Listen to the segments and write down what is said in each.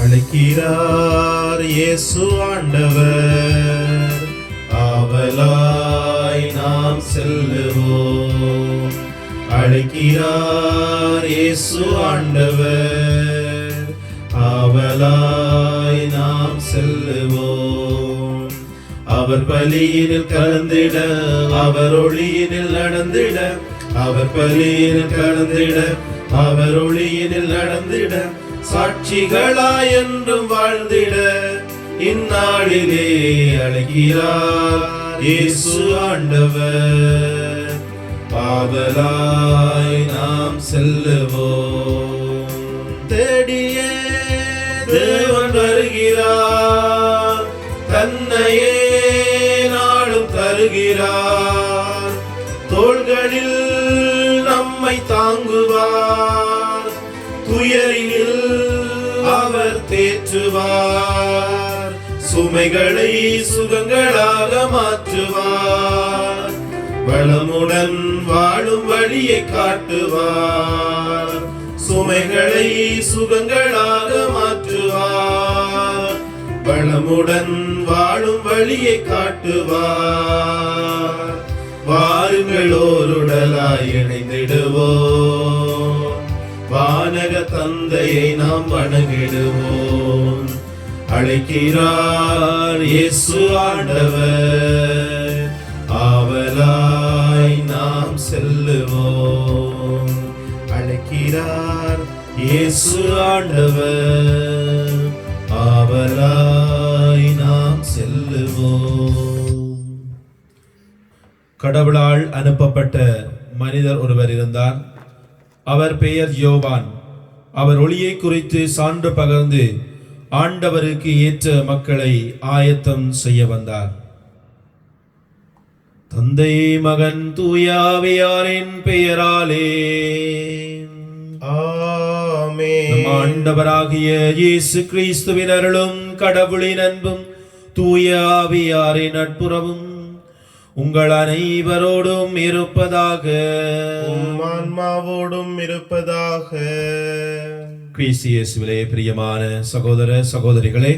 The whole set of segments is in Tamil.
அழைக்கிறார் இயேசு ஆண்டவர், ஆவலாய் நாம் செல்லுவோம். அழைக்கிறார் இயேசு ஆண்டவர், ஆவலாய் நாம் செல்லுவோம். அவர் பலியினில் கலந்திட, அவர் ஒளியினில் நடந்திட, அவர் பலியினில் கலந்திட, அவர் ஒளியினில் நடந்திட, சாட்சிகளாய் என்றும் வாழ்ந்திட இந்நாளிலே அழைக்கிறார் இயேசு ஆண்டவர், ஆவலாய் நாம் செல்லுவோம். தேடியே தேவன் வருகிறார், தன்னையே நாளும் தருகிறார். தோள்களில் நம்மை தாங்குவார், துயரில் அவர் தேற்றுவார். சுமைகளை சுகங்களாக மாற்றுவார், வளமுடன் வாழும் வழியை காட்டுவார். சுமைகளை சுகங்களாக மாற்றுவார், வளமுடன் வாழும் வழியை காட்டுவார். வாருங்கள் ஓருடலாய் இணைந்திடுவோம், வானக தந்தையை நாம் வணங்கிடுவோம். அழைக்கிறார் இயேசு ஆண்டவர், ஆவலாய் நாம் செல்லுவோம். அழைக்கிறார் இயேசு ஆண்டவர், ஆவலாய் நாம் செல்லுவோம். கடவுளால் அனுப்பப்பட்ட மனிதர் ஒருவர் இருந்தார். அவர் பெயர் யோவான். அவர் ஒளியை குறித்து சான்று பகர்ந்து ஆண்டவருக்கு ஏற்ற மக்களை ஆயத்தம் செய்ய வந்தார். தந்தை மகன் தூயாவியாரின் பெயராலே ஆமென். நம் ஆண்டவராகிய இயேசு கிறிஸ்துவின் அருளும் கடவுளின் அன்பும் தூயாவியாரின் நட்புறவும் உங்கள் அனைவரோடும் இருப்பதாக, ஆன்மாவோடும் இருப்பதாக. கிறிஸ்து இயேசுவிலே பிரியமான சகோதர சகோதரிகளே,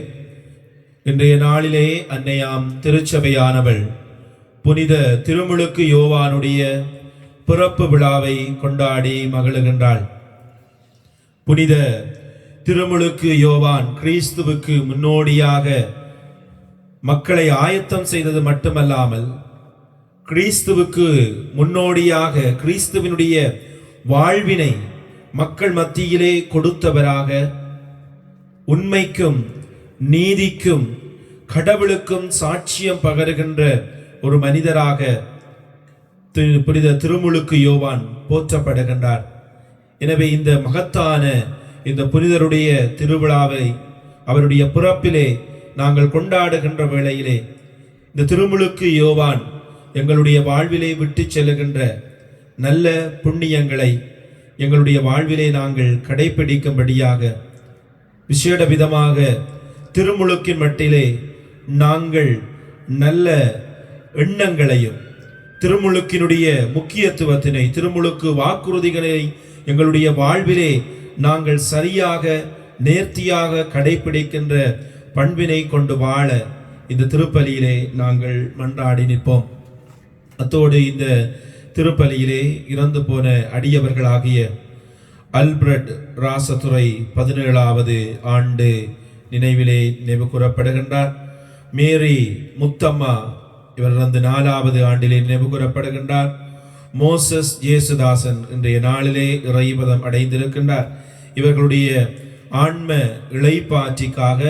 இன்றைய நாளிலே அன்னையாம் திருச்சபையானவள் புனித திருமுழுக்கு யோவானுடைய பிறப்பு விழாவை கொண்டாடி மகிழுகின்றாள். புனித திருமுழுக்கு யோவான் கிறிஸ்துவுக்கு முன்னோடியாக மக்களை ஆயத்தம் செய்தது மட்டுமல்லாமல், கிறிஸ்துவுக்கு முன்னோடியாக கிறிஸ்துவினுடைய வாழ்வினை மக்கள் மத்தியிலே கொடுத்தவராக, உண்மைக்கும் நீதிக்கும் கடவுளுக்கும் சாட்சியம் பகருகின்ற ஒரு மனிதராக புனித திருமுழுக்கு யோவான் போற்றப்படுகின்றார். எனவே இந்த மகத்தான இந்த புனிதருடைய திருவிழாவை அவருடைய பிறப்பிலே நாங்கள் கொண்டாடுகின்ற வேளையிலே இந்த திருமுழுக்கு யோவான் எங்களுடைய வாழ்விலே விட்டு செல்லுகின்ற நல்ல புண்ணியங்களை எங்களுடைய வாழ்விலே நாங்கள் கடைபிடிக்கும்படியாக விசேட விதமாக திருமுழுக்கின் மட்டிலே நாங்கள் நல்ல எண்ணங்களையும் திருமுழுக்கினுடைய முக்கியத்துவத்தினை, திருமுழுக்கு வாக்குறுதிகளை எங்களுடைய வாழ்விலே நாங்கள் சரியாக நேர்த்தியாக கடைபிடிக்கின்ற பண்பினை கொண்டு வாழ இந்த திருப்பலியிலே நாங்கள் மன்றாடி நிற்போம். அத்தோடு இந்த திருப்பலியிலே இறந்து போன அடியவர்களாகிய அல்பிரட் ராசதுரை 17வது ஆண்டு நினைவிலே நினைவு கூறப்படுகின்றார். மேரி முத்தம்மா இவர் இறந்து 4வது ஆண்டிலே நினைவு கூறப்படுகின்றார். மோசஸ் ஜேசுதாசன் இன்றைய நாளிலே இறைபதம் அடைந்திருக்கின்றார். இவர்களுடைய ஆன்ம இளைப்பாற்றிக்காக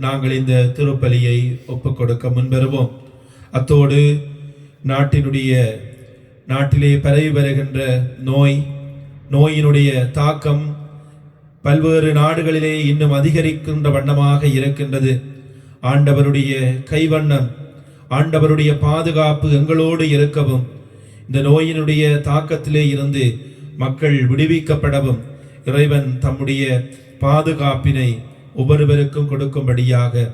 நாங்கள் இந்த திருப்பலியை ஒப்புக் கொடுக்க முன்வருவோம். அத்தோடு நாட்டிலே பரவி வருகின்ற நோயினுடைய தாக்கம் பல்வேறு நாடுகளிலே இன்னும் அதிகரிக்கின்ற வண்ணமாக இருக்கின்றது. ஆண்டவருடைய கைவண்ணம், ஆண்டவருடைய பாதுகாப்பு எங்களோடு இருக்கவும், இந்த நோயினுடைய தாக்கத்திலே இருந்து மக்கள் விடுவிக்கப்படவும் இறைவன் தம்முடைய பாதுகாப்பினை ஒவ்வொருவருக்கும் கொடுக்கும்படியாக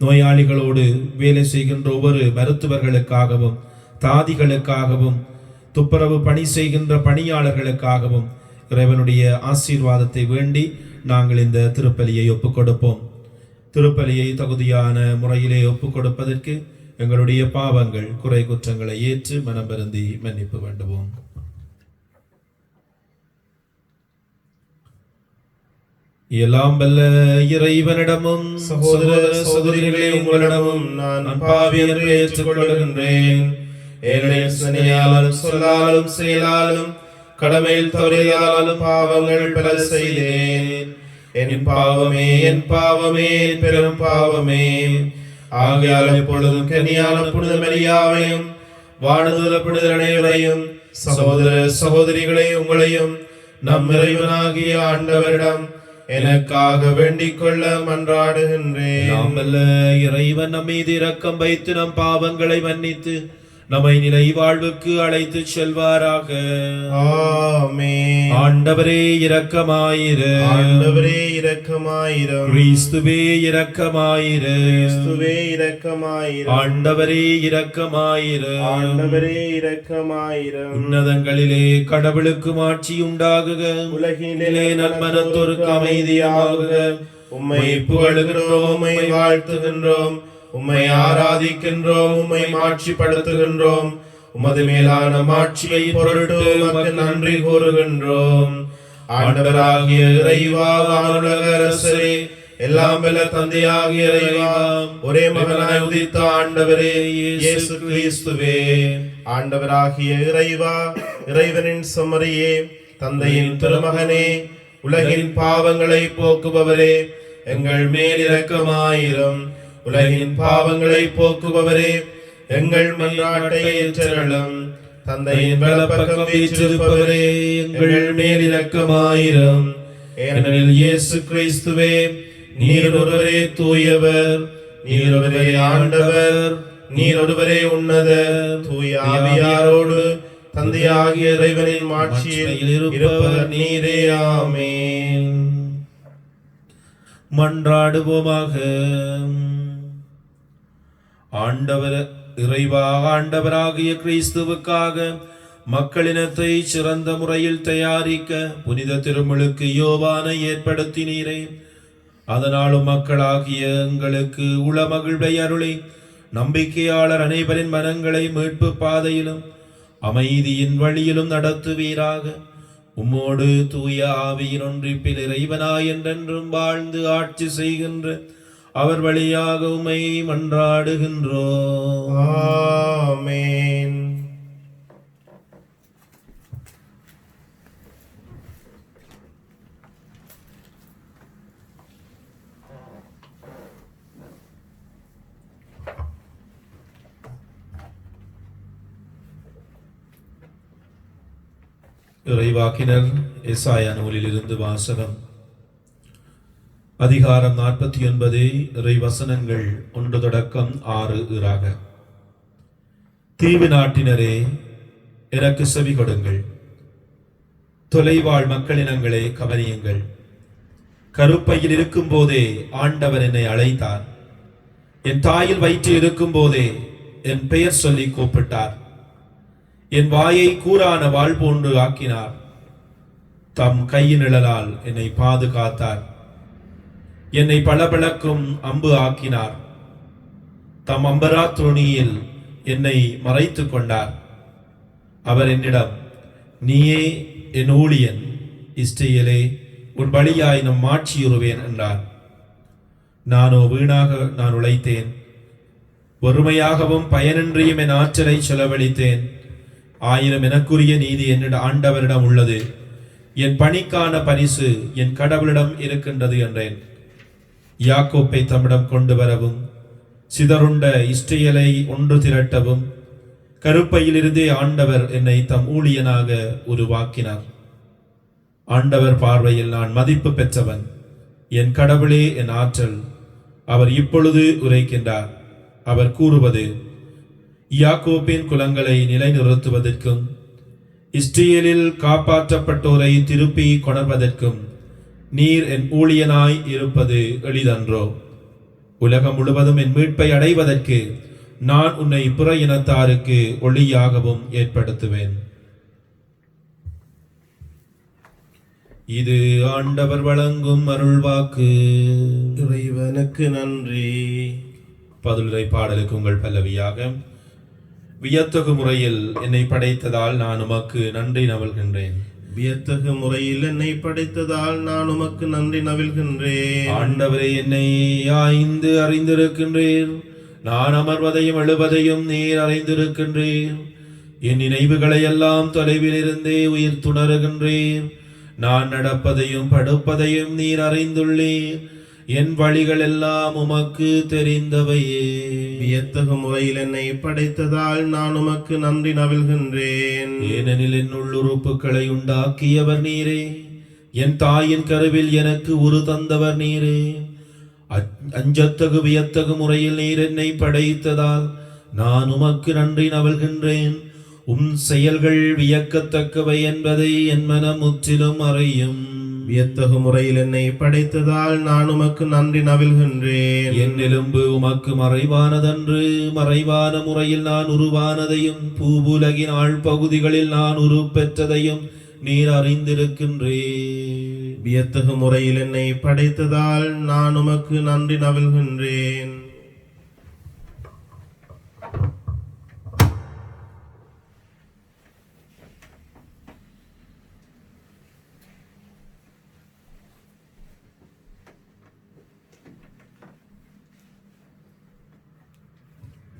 நோயாளிகளோடு வேலை செய்கின்ற ஒவ்வொரு மருத்துவர்களுக்காகவும், தாதிகளுக்காகவும், துப்புரவு பணி செய்கின்ற பணியாளர்களுக்காகவும் இறைவனுடைய ஆசீர்வாதத்தை வேண்டி நாங்கள் இந்த திருப்பலியை ஒப்புக் கொடுப்போம். திருப்பலியை தகுதியான முறையிலே ஒப்புக் கொடுப்பதற்கு எங்களுடைய பாவங்கள் குறை குற்றங்களை ஏற்று மனம் வருந்தி மன்னிப்பு வேண்டுவோம். எல்லாம் வல்ல இறைவனிடமும் சகோதர சகோதரிகளே, உங்களிடமும் நான் பாவி என்று ஏற்றுக்கொள்கின்றேன். என்னுடைய சிந்தனையாலும் சொல்லாலும் செயலாலும் கடமையில் தவறியதாலும் பாவங்கள் பல செய்தேன். என் பாவமே, என் பாவமே, என் பெரும் பாவமே. ஆகையால் எப்பொழுதும் கன்னியான புனித மரியாவையும் வானதூர புனிதர் அனைவரையும் சகோதர சகோதரிகளே உங்களையும் நம் இறைவனாகிய ஆண்டவரிடம் எனக்காக வேண்டிக் கொள்ள மன்றாடுகின்றேன். நாம் வல்ல இறைவன் நம் மீது இரக்கம் வைத்து நம் பாவங்களை மன்னித்து நம்மை நிலை வாழ்வுக்கு அழைத்து செல்வாராக. ஆமென். ஆண்டவரே இரக்கமாயிரு. ஆண்டவரே இரக்கமாயிரும். கிறிஸ்துவே இரக்கமாயிரு. கிறிஸ்துவே இரக்கமாயிரும். ஆண்டவரே இரக்கமாயிரு. ஆண்டவரே இரக்கமாயிரும். உன்னதங்களிலே கடவுளுக்கு ஆட்சி உண்டாகுக. உலகினிலே நன்மனத்தோருக்கு அமைதியாகுக. உம்மை புகழுகின்றோம், உம்மை வாழ்த்துகின்றோம், உம்மை ஆராதிக்கின்றோம், உம்மை மாட்சிப்படுத்துகின்றோம். உமது மேலான மாட்சியை பொருட்டு உமக்கு நன்றி கூறுகின்றோம். ஆண்டவராகிய இறைவா, வானுலக அரசரே, எல்லாம் வல்ல தந்தையாகிய இறைவா, ஒரே மகனாய் உதித்த ஆண்டவரே இயேசு கிறிஸ்துவே, ஆண்டவராகிய இறைவா, இறைவனின் செம்மறியே, தந்தையின் திருமகனே, உலகின் பாவங்களை போக்குபவரே, எங்கள் மேல் இரக்கமாயிரும். உலகின் பாவங்களை போக்குபவரே, எங்கள் மன்றாட்டை ஏற்றருளும். தந்தையின் வலப்பக்கம் வீற்றிருப்பவரே, எங்கள் மேல் இரக்கமாயிரும். ஏனெனில் இயேசு கிறிஸ்துவே, நீர் ஒருவரே தூயவர், நீர் ஒருவரே ஆண்டவர், நீர் ஒருவரே உன்னதர், தூய ஆவியாரோடு தந்தையாகிய இறைவனின் மாட்சியில் இருப்பவர் நீரே. ஆமென். மன்றாடுவோமாக. ஆண்டவர் இறைவா, ஆண்டவராகிய கிறிஸ்துவுக்காக மக்களினத்தை சிறந்த முறையில் தயாரிக்க புனித திருமுழுக்கு யோவானை ஏற்படுத்தினீரே. அதனாலும் மக்களாகிய எங்களுக்கு உளமகிழ்வை அருளி நம்பிக்கையாளர் அனைவரின் மனங்களை மீட்பு பாதையிலும் அமைதியின் வழியிலும் நடத்துவீராக. உம்மோடு தூய ஆவியின் ஒன்றிப்பில் இறைவனாய் என்றென்றும் வாழ்ந்து ஆட்சி செய்கின்ற அவர் வழியாக உம்மை மன்றாடுகின்றோம். ஆமென். இறைவாக்கினர் எசாயா நூலிலிருந்து வாசகம். அதிகாரம் 49, இறை வசனங்கள் 1 தொடக்கம் 6 இறாக. தீவு நாட்டினரே, எனக்கு செவி கொடுங்கள். தொலைவாழ் மக்களினங்களே, கவனியுங்கள். கருப்பையில் இருக்கும் போதே ஆண்டவர் என்னை அழைத்தார். என் தாயில் வயிற்றில் இருக்கும் போதே என் பெயர் சொல்லி கூப்பிட்டார். என் வாயை கூரான வாள் போன்று ஆக்கினார். தம் கையின் நிழலால் என்னை பாதுகாத்தார். என்னை பளபளக்கும் அம்பு ஆக்கினார். தம் அம்பரா துணியில் என்னை மறைத்துக் கொண்டார். அவர் என்னிடம், நீயே என் ஊழியன், இஸ்ரவேலே, உன் பலியாய் நம் மாட்சியுறுவேன் என்றார். நானோ வீணாக நான் உழைத்தேன். ஒருமையாகவும் பயனின்றியும் என் ஆற்றலை செலவழித்தேன். 1000 எனக்குரிய நீதி என்னிடம் ஆண்டவரிடம் உள்ளது. என் பணிக்கான பரிசு என் கடவுளிடம் இருக்கின்றது என்றேன். யாக்கோப்பை தம்மிடம் கொண்டு வரவும், சிதறுண்ட இஸ்ரவேலை ஒன்று திரட்டவும், கருப்பையிலிருந்தே ஆண்டவர் என்னை தம் ஊழியனாக உருவாக்கினார். ஆண்டவர் பார்வையில் நான் மதிப்பு பெற்றவன். என் கடவுளே என் ஆற்றல். அவர் இப்பொழுது உரைக்கின்றார். அவர் கூறுவது, யாக்கோப்பின் குலங்களை நிலைநிறுத்துவதற்கும் இஸ்ரவேலில் காப்பாற்றப்பட்டோரை திருப்பி கொணர்வதற்கும் நீர் என் ஊழியனாய் இருப்பது எளிதன்றோ? உலகம் முழுவதும் என் மீட்பை அடைவதற்கு நான் உன்னை பிற இனத்தாருக்கு ஒளியாகவும் ஏற்படுத்துவேன். இது ஆண்டவர் வழங்கும் அருள்வாக்கு. இறைவனுக்கு நன்றி. பதிலுரை பாடலுக்கு உங்கள் பல்லவியாக. வியத்தகு முறையில் என்னை படைத்ததால் நான் உமக்கு நன்றி நவல்கின்றேன். வியத்தகு முறையில் என்னை படைத்ததால் நான் உமக்கு நன்றி நவில்கின்றேன். ஆண்டவரே, என்னை ஆய்ந்து அறிந்திருக்கின்றீர். நான் அமர்வதையும் எழுவதையும் நீர் அறிந்திருக்கின்றீர். என் நினைவுகளை எல்லாம் தொலைவில் இருந்தே உயிர் துணருகின்றீர். நான் நடப்பதையும் படுப்பதையும் நீர் அறிந்துள்ளீர். என் வழிகள் எல்லாம் உமக்கு தெரிந்தவையே. வியத்தகு முறையில் என்னை படைத்ததால் நான் உமக்கு நன்றி நவில்கின்றேன். ஏனெனில் என் உள்ளுறுப்புகளை உண்டாக்கியவர் நீரே. என் தாயின் கருவில் எனக்கு உரு தந்தவர் நீரே. அஞ்சத்தகு வியத்தகு முறையில் நீர் என்னை படைத்ததால் நான் உமக்கு நன்றி நவல்கின்றேன். செயல்கள் வியக்கத்தக்கவை என்பதை என் மனம் முற்றிலும் அறியும். வியத்தகு முறையில் என்னை படைத்ததால் நான் உமக்கு நன்றி நவில்கின்றேன். என் எலும்பு உமக்கு மறைவானதன்று. மறைவான முறையில் நான் உருவானதையும் பூவுலகின் ஆழ்பகுதிகளில் நான் உருப்பெற்றதையும் நீர் அறிந்திருக்கின்றேன். வியத்தகு முறையில் என்னை படைத்ததால் நான் உமக்கு நன்றி நவில்கின்றேன்.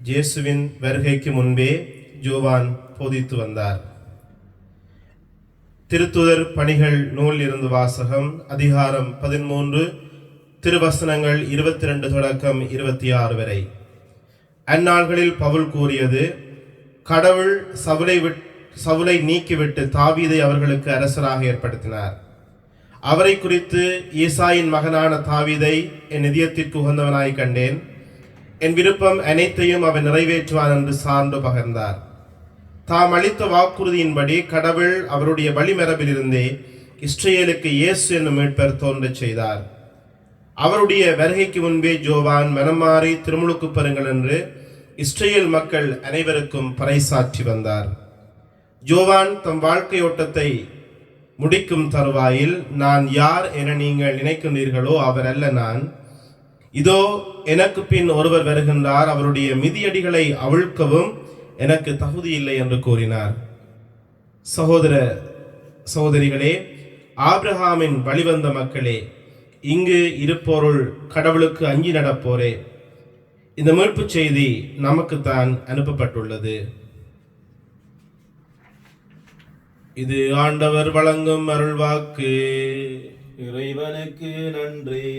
இயேசுவின் வருகைக்கு முன்பே யோவான் போதித்து வந்தார். திருத்துதர் பணிகள் நூல் இருந்து வாசகம். அதிகாரம் 13, திருவசனங்கள் 22 தொடக்கம் 26 வரை. அந்நாள்களில் பவுல் கூறியது: கடவுள் சவுலை நீக்கிவிட்டு தாவீதை அவர்களுக்கு அரசராக ஏற்படுத்தினார். அவரை குறித்து ஈசாயின் மகனான தாவீதை என் இதயத்திற்கு உகந்தவனாய் கண்டேன். என் விருப்பம் அனைத்தையும் அவன் நிறைவேற்றுவான் என்று சான்று பகர்ந்தார். தாம் அளித்த வாக்குறுதியின்படி கடவுள் அவருடைய வழிமரபிலிருந்தே இஸ்ரேலுக்கு இயேசு என்னும் மீட்பர் தோன்றச் செய்தார். அவருடைய வருகைக்கு முன்பே யோவான் மனம் மாறி திருமுழுக்கு பெறுங்கள் என்று இஸ்ரேல் மக்கள் அனைவருக்கும் பறைசாற்றி வந்தார். யோவான் தம் வாழ்க்கையோட்டத்தை முடிக்கும் தருவாயில், நான் யார் என நீங்கள் நினைக்கின்றீர்களோ அவர் அல்ல நான். இதோ எனக்கு பின் ஒருவர் வருகின்றார், அவருடைய மிதியடிகளை அவிழ்க்கவும் எனக்கு தகுதி இல்லை என்று கூறினார். சகோதர சகோதரிகளே, ஆபிரகாமின் வழிவந்த மக்களே, இங்கு இருப்போருள் கடவுளுக்கு அஞ்சி நடப்போரே, இந்த மீட்பு செய்தி நமக்குத்தான் அனுப்பப்பட்டுள்ளது. இது ஆண்டவர் வழங்கும் அருள்வாக்கு. இறைவனுக்கு நன்றி.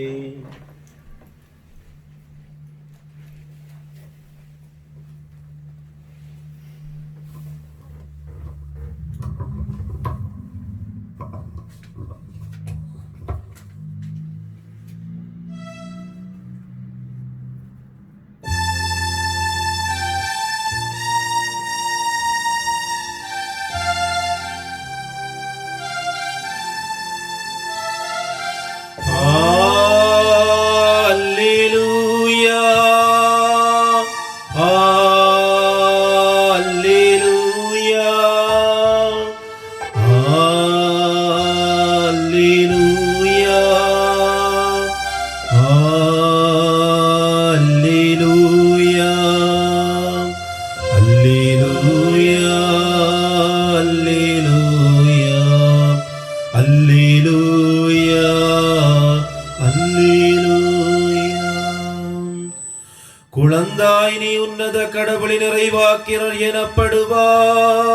குழந்தாய், நீ உன்னத கடவுளின் இறைவாக்கினர் எனப்படுவாய்.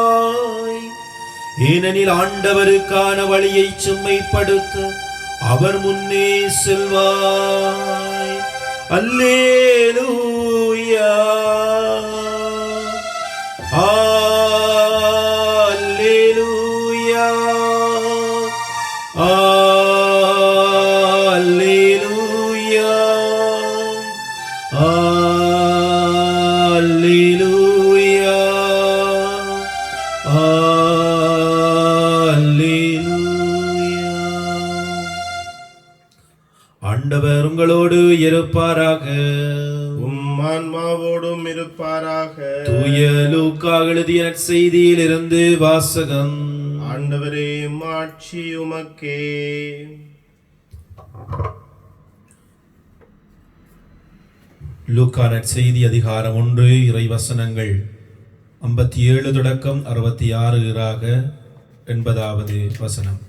ஏனெனில் ஆண்டவருக்கான வழியை செம்மைப்படுத்த அவர் முன்னே செல்வாய். அல்லேலூயா, அல்லேலூயா, அல்லேலூயா, அல்லேலூயா, அல்லேலூயா. ஆண்டவர் உங்களோடு இருப்பாராக, உம் ஆன்மாவோடும் இருப்பாராக. தூய லூக்கா எழுதிய நற்செய்தியில் இருந்து வாசகம். ஆண்டவரே, மாட்சி உமக்கே. லூக்கா நற்செய்தி அதிகாரம் 1 இறைவசனங்கள் 57 தொடக்கம் 66 80வது வசனம்.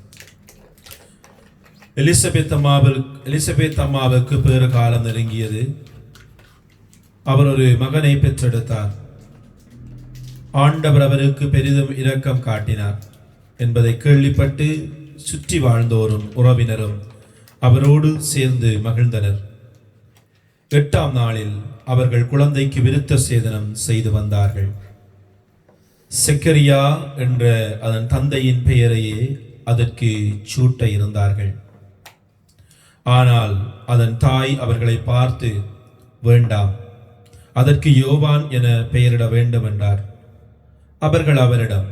எலிசபெத் அம்மாவுக்கு பேறு காலம் நெருங்கியது. அவர் ஒரு மகனை பெற்றெடுத்தார். ஆண்டவர் அவருக்கு பெரிதும் இரக்கம் காட்டினார் என்பதை கேள்விப்பட்டு சுற்றி வாழ்ந்தோரும் உறவினரும் அவரோடு சேர்ந்து மகிழ்ந்தனர். 8ஆம் நாளில் அவர்கள் குழந்தைக்கு விருத்த சேதனம் செய்து வந்தார்கள். செக்கரியா என்ற அதன் தந்தையின் பெயரையே அதற்கு சூட்ட இருந்தார்கள். ஆனால் அதன் தாய் அவர்களை பார்த்து, வேண்டாம், அதற்கு யோவான் என பெயரிட வேண்டும் என்றார். அவர்கள் அவரிடம்,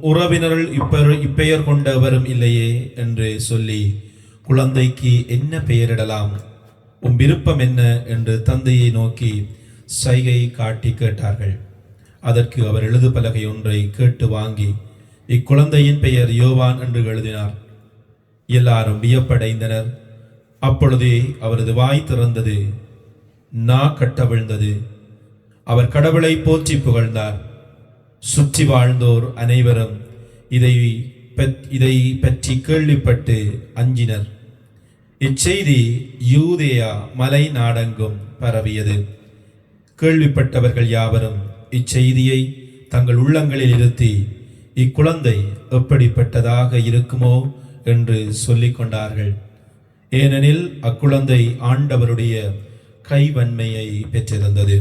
உறவினர்கள் இப்பெயர் கொண்டவரும் இல்லையே என்று சொல்லி, குழந்தைக்கு என்ன பெயரிடலாம், விருப்பம் என்ன என்று தந்தையை நோக்கி சைகை காட்டி கேட்டார்கள். அதற்கு அவர் எழுது பலகை ஒன்றை கேட்டு வாங்கி இக்குழந்தையின் பெயர் யோவான் என்று எழுதினார். எல்லாரும் வியப்படைந்தனர். அப்பொழுதே அவரது வாய் திறந்தது, நா கட்டவிழ்ந்தது. அவர் கடவுளை போற்றி புகழ்ந்தார். சுற்றி வாழ்ந்தோர் அனைவரும் இதை பற்றி கேள்விப்பட்டு அஞ்சினர். இச்செய்தி யூதேயா மலை நாடெங்கும் பரவியது. கேள்விப்பட்டவர்கள் யாவரும் இச்செய்தியை தங்கள் உள்ளங்களில் இருத்தி, இக்குழந்தை எப்படிப்பட்டதாக இருக்குமோ என்று சொல்லிக் கொண்டார்கள். ஏனெனில் அக்குழந்தை ஆண்டவருடைய கைவன்மையை பெற்றிருந்தது.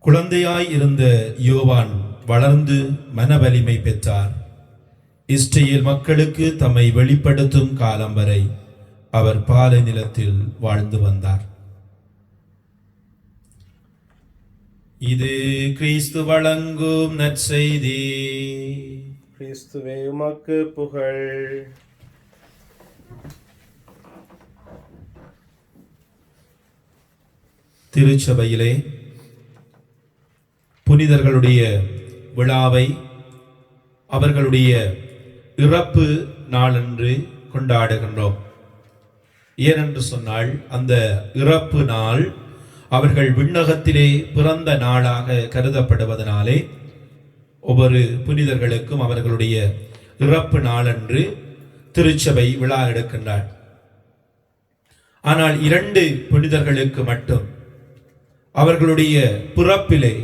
குழந்தையாய் இருந்த யோவான் வளர்ந்து மனவலிமை பெற்றார். இஸ்ரேல் மக்களுக்கு தம்மை வெளிப்படுத்தும் காலம் வரை அவர் பாலை நிலத்தில் வாழ்ந்து வந்தார். இது கிறிஸ்து வழங்கும் நற்செய்தி. கிறிஸ்துவே உமக்கு புகழ். திருச்சபையிலே புனிதர்களுடைய விழாவை அவர்களுடைய இறப்பு நாளன்று கொண்டாடுகின்றோம். ஏனென்று சொன்னால், அந்த இறப்பு நாள் அவர்கள் விண்ணகத்திலே பிறந்த நாளாக கருதப்படுவதனாலே ஒவ்வொரு புனிதர்களுக்கும் அவர்களுடைய இறப்பு நாளன்று திருச்சபை விழா எடுக்கின்றார். ஆனால் 2 புனிதர்களுக்கு மட்டும் அவர்களுடைய பிறப்பிலே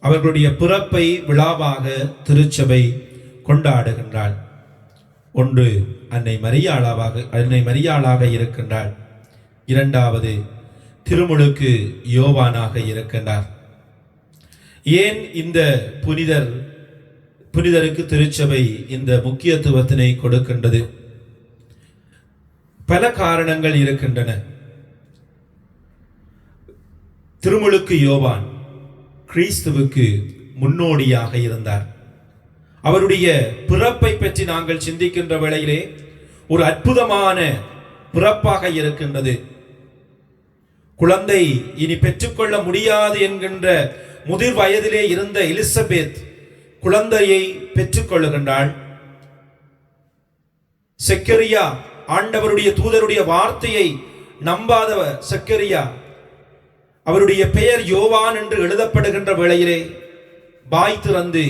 அவர்களுடைய பிறப்பை விழாவாக திருச்சபை கொண்டாடுகின்றாள். ஒன்று அன்னை மரியாளாக இருக்கின்றாள். 2வது திருமுழுக்கு யோவானாக இருக்கின்றார். ஏன் இந்த புனிதருக்கு திருச்சபை இந்த முக்கியத்துவத்தினை கொடுக்கின்றது? பல காரணங்கள் இருக்கின்றன. திருமுழுக்கு யோவான் கிறிஸ்துவுக்கு முன்னோடியாக இருந்தார். அவருடைய பிறப்பை பற்றி நாங்கள் சிந்திக்கின்ற வேளையிலே ஒரு அற்புதமான பிறப்பாக இருக்கின்றது. குழந்தை இனி பெற்றுக்கொள்ள முடியாது என்கின்ற முதிர் வயதிலே இருந்த எலிசபெத் குழந்தையை பெற்றுக்கொள்ளுகின்றாள். செக்கரியா, ஆண்டவருடைய தூதருடைய வார்த்தையை நம்பாத செக்கரியா, அவருடைய பெயர் யோவான் என்று எழுதப்படுகின்ற வேளையிலே வாய் திறந்து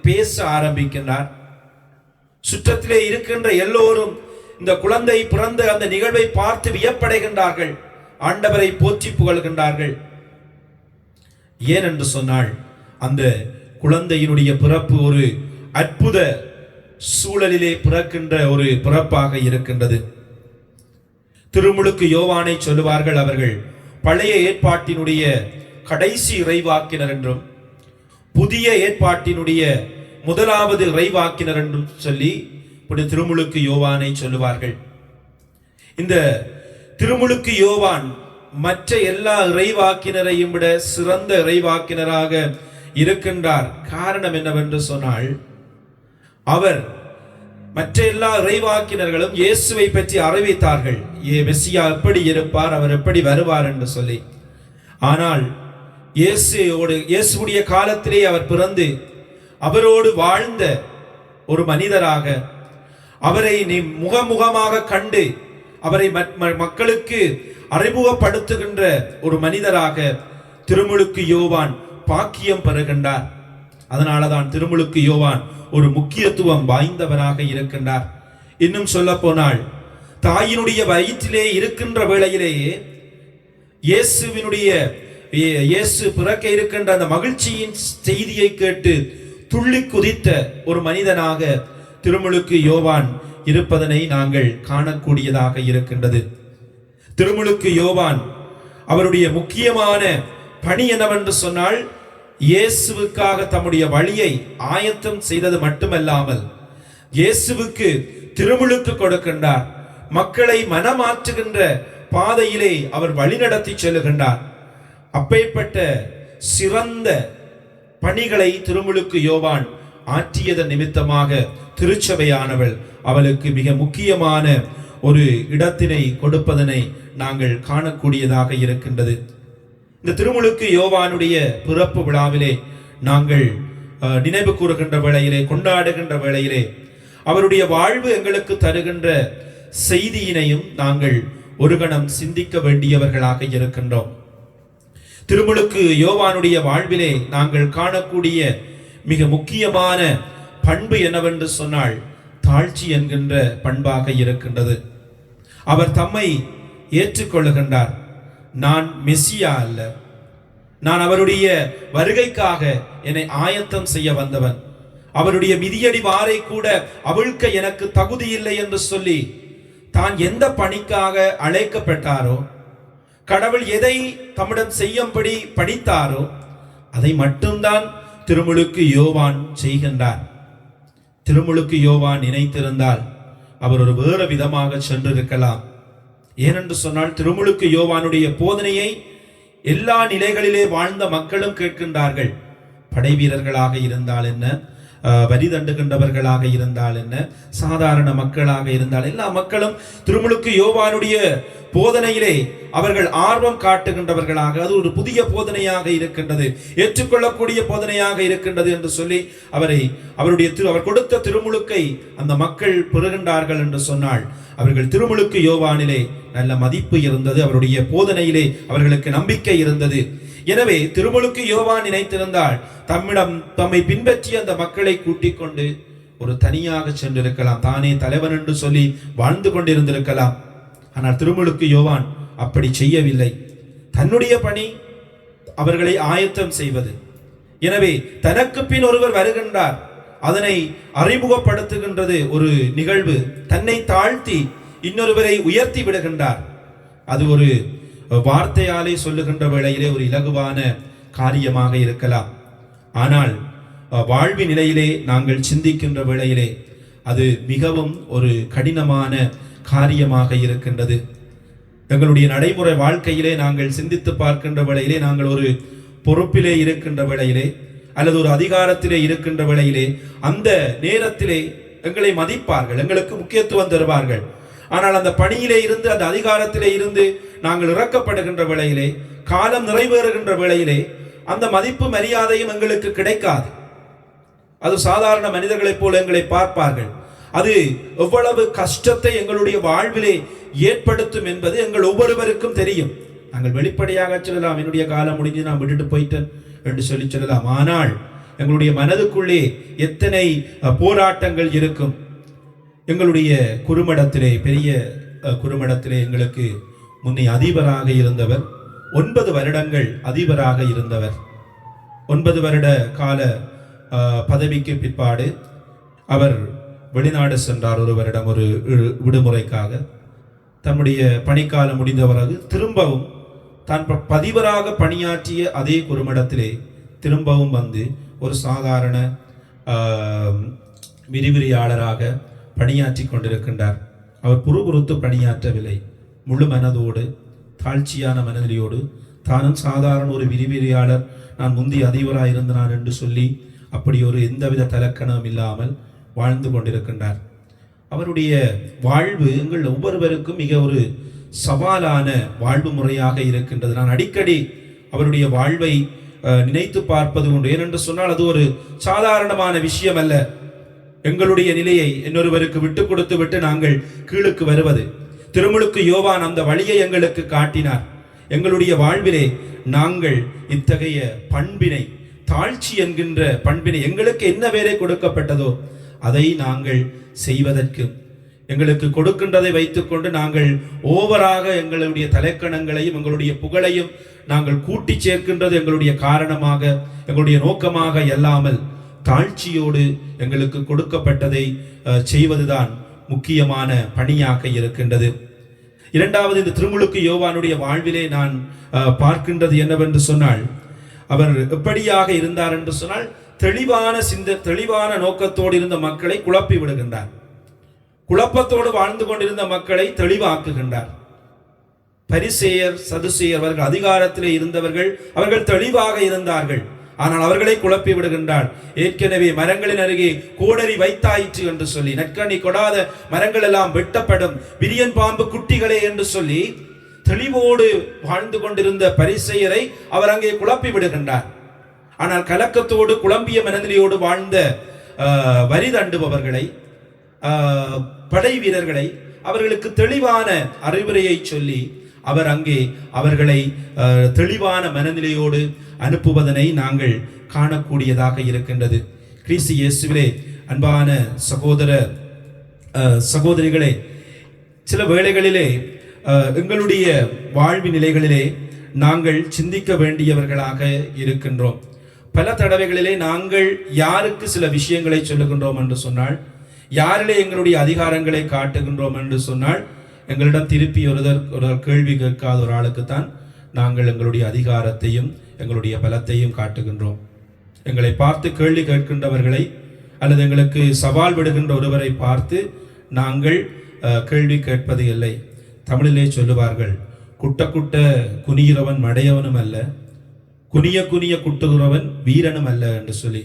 பேச ஆரம்பிக்கின்றார். சுற்றத்திலே இருக்கின்ற எல்லோரும் இந்த குழந்தை பிறந்த அந்த நிகழ்வை பார்த்து வியப்படைகின்றார்கள். ஆண்டவரை போற்றி புகழ்கின்றார்கள். ஏனென்று சொன்னால், அந்த குழந்தையினுடைய பிறப்பு ஒரு அற்புத சூழலிலே பிறக்கின்ற ஒரு பிறப்பாக இருக்கின்றது. திருமுழுக்கு யோவானை சொல்லுவார்கள் அவர்கள் பழைய ஏற்பாட்டினுடைய கடைசி இறைவாக்கினர் என்றும் புதிய ஏற்பாட்டினுடைய முதலாவது இறைவாக்கினர் என்றும் சொல்லி திருமுழுக்கு யோவானை சொல்லுவார்கள். இந்த திருமுழுக்கு யோவான் மற்ற எல்லா இறைவாக்கினரையும் விட சிறந்த இறைவாக்கினராக இருக்கின்றார். காரணம் என்னவென்று சொன்னால், அவர் மற்ற எல்லா இறைவாக்கினர்களும் இயேசுவை பற்றி அறிவித்தார்கள். மெசியா எப்படி இருப்பார், அவர் எப்படி வருவார் என்று சொல்லி. ஆனால் இயேசுடைய காலத்திலே அவர் பிறந்து அவரோடு வாழ்ந்த ஒரு மனிதராக, அவரை நீ முகமுகமாக கண்டு அவரை மக்களுக்கு அறிமுகப்படுத்துகின்ற ஒரு மனிதராக திருமுழுக்கு யோவான் பாக்கியம் பெறுகின்றார். அதனாலதான் திருமுழுக்கு யோவான் ஒரு முக்கியத்துவம் வாய்ந்தவராக இருக்கின்றார். இன்னும் சொல்ல போனால் தாயினுடைய வயிற்றிலே இருக்கின்ற வேளையிலேயே இயேசு பிறக்க இருக்கின்ற அந்த மகிழ்ச்சியின் செய்தியை கேட்டு துள்ளி குதித்த ஒரு மனிதனாக திருமுழுக்கு யோவான் இருப்பதனை நாங்கள் காணக்கூடியதாக இருக்கின்றது. திருமுழுக்கு யோவான் அவருடைய முக்கியமான பணி என்னவென்று சொன்னால், இயேசுவுக்காக தம்முடைய வழியை ஆயத்தம் செய்தது மட்டுமல்லாமல் இயேசுவுக்கு திருமுழுக்கு கொடுக்கின்றார். மக்களை மனமாற்றுகின்ற பாதையிலே அவர் வழிநடத்தி செல்லுகின்றார். அப்பேற்பட்ட சிறந்த பணிகளை திருமுழுக்கு யோவான் ஆற்றியதன் நிமித்தமாக திருச்சபையானவள் அவளுக்கு மிக முக்கியமான ஒரு இடத்தினை கொடுப்பதனை நாங்கள் காணக்கூடியதாக இருக்கின்றது. இந்த திருமுழுக்கு யோவானுடைய பிறப்பு விழாவிலே நாங்கள் நினைவு கூறுகின்ற வேளையிலே, கொண்டாடுகின்ற வேளையிலே அவருடைய வாழ்வு எங்களுக்கு தருகின்ற செய்தியினையும் நாங்கள் ஒரு கணம் சிந்திக்க வேண்டியவர்களாக இருக்கின்றோம். திருமுழுக்கு யோவானுடைய வாழ்விலே நாங்கள் காணக்கூடிய மிக முக்கியமான பண்பு என்னவென்று சொன்னால் தாழ்ச்சி என்கின்ற பண்பாக இருக்கின்றது. அவர் தம்மை ஏற்றுக்கொள்ளுகின்றார். நான் மெசியா அல்ல, நான் அவருடைய வருகைக்காக என்னை ஆயத்தம் செய்ய வந்தவன், அவருடைய மிதியடி வாரை கூட அவிழ்க்க எனக்கு தகுதி இல்லை என்று சொல்லி தான் எந்த பணிக்காக அழைக்கப்பட்டாரோ, கடவுள் எதை தம்மிடம் செய்யும்படி படித்தாரோ அதை மட்டும்தான் திருமுழுக்கு யோவான் செய்கின்றார். திருமுழுக்கு யோவான் நினைத்திருந்தால் அவர் ஒரு வேறு விதமாக சென்றிருக்கலாம். ஏனென்று சொன்னால் திருமுழுக்கு யோவானுடைய போதனையை எல்லா நிலைகளிலே வாழ்ந்த மக்களும் கேட்கின்றார்கள். படை வீரர்களாக இருந்தால் என்ன, வரி தண்டுகின்றவர்களாக இருந்தால் என்ன, சாதாரண மக்களாக இருந்தால் எல்லா மக்களும் திருமுழுக்கு யோவானுடைய போதனையிலே அவர்கள் ஆர்வம் காட்டுகின்றவர்களாக, அது ஒரு புதிய போதனையாக இருக்கின்றது, ஏற்றுக்கொள்ளக்கூடிய போதனையாக இருக்கின்றது என்று சொல்லி அவர் கொடுத்த திருமுழுக்கை அந்த மக்கள் பெறுகின்றார்கள் என்று சொன்னால் அவர்கள் திருமுழுக்கு யோவானிலே நல்ல மதிப்பு இருந்தது, அவருடைய போதனையிலே அவர்களுக்கு நம்பிக்கை இருந்தது. எனவே திருமுழுக்கு யோவான் நினைத்திருந்தால் தம்மை பின்பற்றிய அந்த மக்களை கூட்டிக் கொண்டு ஒரு தனியாக சென்றிருக்கலாம், தானே தலைவன் என்று சொல்லி வாழ்ந்து கொண்டிருந்திருக்கலாம். ஆனால் திருமுழுக்கு யோவான் அப்படி செய்யவில்லை. தன்னுடைய பணி அவர்களை ஆயத்தம் செய்வது. எனவே தனக்கு பின் ஒருவர் வருகின்றார், அதனை அறிமுகப்படுத்துகின்றது ஒரு நிகழ்வு. தன்னை தாழ்த்தி இன்னொருவரை உயர்த்தி விடுகின்றார். அது ஒரு வார்த்தையாலே சொல்லுகின்ற வேளையிலே ஒரு இலகுவான காரியமாக இருக்கலாம். ஆனால் வாழ்வி நிலையிலே நாங்கள் சிந்திக்கின்ற வேளையிலே அது மிகவும் ஒரு கடினமான காரியமாக இருக்கின்றது. எங்களுடைய நடைமுறை வாழ்க்கையிலே நாங்கள் சிந்தித்து பார்க்கின்ற வேளையிலே, நாங்கள் ஒரு பொறுப்பிலே இருக்கின்ற வேளையிலே அல்லது ஒரு அதிகாரத்திலே இருக்கின்ற வேளையிலே அந்த நேரத்திலே எங்களை மதிப்பார்கள், எங்களுக்கு முக்கியத்துவம் தருவார்கள். ஆனால் அந்த பணியிலே இருந்து, அந்த அதிகாரத்திலே இருந்து நாங்கள் இறக்கப்படுகின்ற வேளையிலே, காலம் நிறைவேறுகின்ற வேளையிலே அந்த மதிப்பு மரியாதையும் எங்களுக்கு கிடைக்காது. அது சாதாரண மனிதர்களைப் போல எங்களை பார்ப்பார்கள். அது எவ்வளவு கஷ்டத்தை எங்களுடைய வாழ்விலே ஏற்படுத்தும் என்பது எங்கள் ஒவ்வொருவருக்கும் தெரியும். நாங்கள் வெளிப்படையாக சொல்லலாம், என்னுடைய காலம் முடிஞ்சு நான் விட்டுட்டு போயிட்டேன் என்று சொல்லலாம். ஆனால் எங்களுடைய மனதுக்குள்ளே எத்தனை போராட்டங்கள் இருக்கும். எங்களுடைய குறுமடத்திலே, பெரிய குறுமடத்திலே எங்களுக்கு முன்னே அதிபராக இருந்தவர், 9 வருடங்கள் அதிபராக இருந்தவர். 9 வருட கால பதவிக்கு பிற்பாடு அவர் வெளிநாடு சென்றார். ஒரு வருடம் ஒரு விடுமுறைக்காக. தன்னுடைய பணிக்காலம் முடிந்த பிறகு திரும்பவும் தான் பதிவராக பணியாற்றிய அதே குறுமடத்திலே திரும்பவும் வந்து ஒரு சாதாரண விரிவிரியாளராக பணியாற்றி கொண்டிருக்கின்றார். அவர் புறுபுறுத்து பணியாற்றவில்லை. முழு மனதோடு, தாழ்ச்சியான மனநிலையோடு, தானும் சாதாரண ஒரு விரிவிரியாளர், நான் முந்தைய அதிபராக இருந்தான் என்று சொல்லி அப்படி ஒரு எந்தவித தலக்கணம் இல்லாமல் வாழ்ந்து கொண்டிருக்கின்றார். அவருடைய வாழ்வு எங்கள் ஒவ்வொருவருக்கும் மிக ஒரு சவாலான வாழ்வு முறையாக இருக்கின்றது. நான் அடிக்கடி அவருடைய வாழ்வை நினைத்து பார்ப்பது உண்டு. ஏனென்று சொன்னால் அது ஒரு சாதாரணமான விஷயம் அல்ல. எங்களுடைய நிலையை இன்னொருவருக்கு விட்டு கொடுத்து விட்டு நாங்கள் கீழுக்கு வருவது. திருமுழுக்கு யோவான் அந்த வழியை எங்களுக்கு காட்டினார். எங்களுடைய வாழ்விலே நாங்கள் இத்தகைய பண்பினை, தாழ்ச்சி என்கின்ற பண்பினை, எங்களுக்கு என்ன வேலை கொடுக்கப்பட்டதோ அதை நாங்கள் செய்வதற்கு, எங்களுக்கு கொடுக்கின்றதை வைத்துக்கொண்டு நாங்கள் ஓவராக எங்களுடைய தலைக்கணங்களையும் எங்களுடைய புகழையும் நாங்கள் கூட்டி சேர்க்கின்றது எங்களுடைய காரணமாக, எங்களுடைய நோக்கமாக அல்லாமல் தாழ்ச்சியோடு எங்களுக்கு கொடுக்கப்பட்டதை செய்வதுதான் முக்கியமான பணியாக இருக்கின்றது. இரண்டாவது, இந்த திருமுழுக்கு யோவானுடைய வாழ்விலே நான் பார்க்கின்றது என்னவென்று சொன்னால், அவர் எப்படியாக இருந்தார் என்று சொன்னால், தெளிவான நோக்கத்தோடு இருந்த மக்களை குழப்பி விடுகின்றார். குழப்பத்தோடு வாழ்ந்து கொண்டிருந்த மக்களை தெளிவாக்குகின்றார். பரிசேயர், சதுசேயர் அவர்கள் அதிகாரத்திலே இருந்தவர்கள், அவர்கள் தெளிவாக இருந்தார்கள். ஆனால் அவர்களை குழப்பி விடுகின்றார். ஏற்கனவே மரங்களின் அருகே கோடரி வைத்தாயிற்று என்று சொல்லி, நற்கனி கொடாத மரங்கள் எல்லாம் வெட்டப்படும், விரியன் பாம்பு குட்டிகளே என்று சொல்லி தெளிவோடு வாழ்ந்து கொண்டிருந்த பரிசேயரை அவர் அங்கே குழப்பி விடுகின்றார். ஆனால் கலக்கத்தோடு குழம்பிய மனநிலையோடு வாழ்ந்த வரி தண்டுபவர்களை, படை வீரர்களை, அவர்களுக்கு தெளிவான அறிவுரையை சொல்லி அவர் அங்கே அவர்களை தெளிவான மனநிலையோடு அனுப்புவதனை நாங்கள் காணக்கூடியதாக இருக்கின்றது. கிறிஸ்து இயேசுவிலே அன்பான சகோதர சகோதரிகளே, சில வேளைகளிலே எங்களுடைய வாழ்வு நிலைகளிலே நாங்கள் சிந்திக்க வேண்டியவர்களாக இருக்கின்றோம். பல தடவைகளிலே நாங்கள் யாருக்கு சில விஷயங்களை சொல்லுகின்றோம் என்று சொன்னால், யாரிலே எங்களுடைய அதிகாரங்களை காட்டுகின்றோம் என்று சொன்னால், எங்களிடம் திருப்பி ஒரு கேள்வி கேட்காத ஒரு ஆளுக்குத்தான் நாங்கள் எங்களுடைய அதிகாரத்தையும் எங்களுடைய பலத்தையும் காட்டுகின்றோம். எங்களை பார்த்து கேள்வி கேட்கின்றவர்களை அல்லது எங்களுக்கு சவால் விடுகின்ற ஒருவரை பார்த்து நாங்கள் கேள்வி கேட்பது இல்லை. தமிழிலே சொல்லுவார்கள், குட்ட குட்ட குனிகிறவன் மடையவனும் அல்ல, குனிய குனிய குட்டுகிறவன் வீரனும் அல்ல என்று சொல்லி,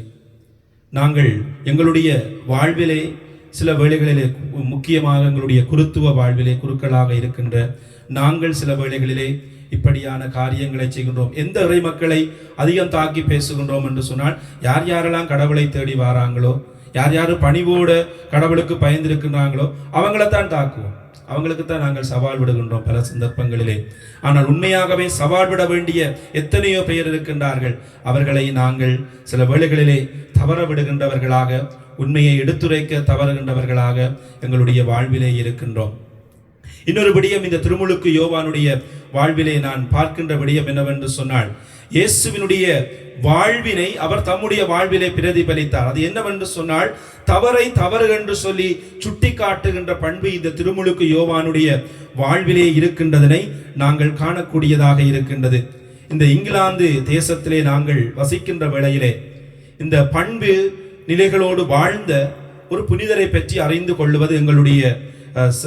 நாங்கள் எங்களுடைய வாழ்விலே சில வேளைகளிலே, முக்கியமாக எங்களுடைய குருத்துவ வாழ்விலே குருக்களாக இருக்கின்ற நாங்கள் சில வேளைகளிலே இப்படியான காரியங்களை செய்கின்றோம். எந்த இறை மக்களை அதிகம் தாக்கி பேசுகின்றோம் என்று சொன்னால், யார் யாரெல்லாம் கடவுளை தேடி வராங்களோ, யார் யார் பணிவோடு கடவுளுக்கு பயந்திருக்கின்றாங்களோ அவங்களைத்தான் தாக்குவோம், அவங்களுக்கு தான் நாங்கள் சவால் விடுகின்றோம் பல சந்தர்ப்பங்களிலே. ஆனால் உண்மையாகவே சவால் விட வேண்டிய எத்தனையோ பேர் இருக்கின்றார்கள். அவர்களை நாங்கள் சில வேளைகளிலே தவற விடுகின்றவர்களாக, உண்மையை எடுத்துரைக்க தவறுகின்றவர்களாக எங்களுடைய வாழ்விலே இருக்கின்றோம். இன்னொரு விடயம், இந்த திருமுழுக்கு யோவானுடைய வாழ்விலே நான் பார்க்கின்ற விடயம் என்னவென்று சொன்னால், இயேசுவினுடைய வாழ்வினை அவர் தம்முடைய வாழ்விலே பிரதிபலித்தார். அது என்னவென்று சொன்னால், தவறை தவறு என்று சொல்லி சுட்டி காட்டுகின்ற பண்பு இந்த திருமுழுக்கு யோவானுடைய வாழ்விலே இருக்கின்றதனை நாங்கள் காணக்கூடியதாக இருக்கின்றது. இந்த இங்கிலாந்து தேசத்திலே நாங்கள் வசிக்கின்ற வேளையிலே இந்த பண்பு நிலைகளோடு வாழ்ந்த ஒரு புனிதரை பற்றி அறிந்து கொள்வது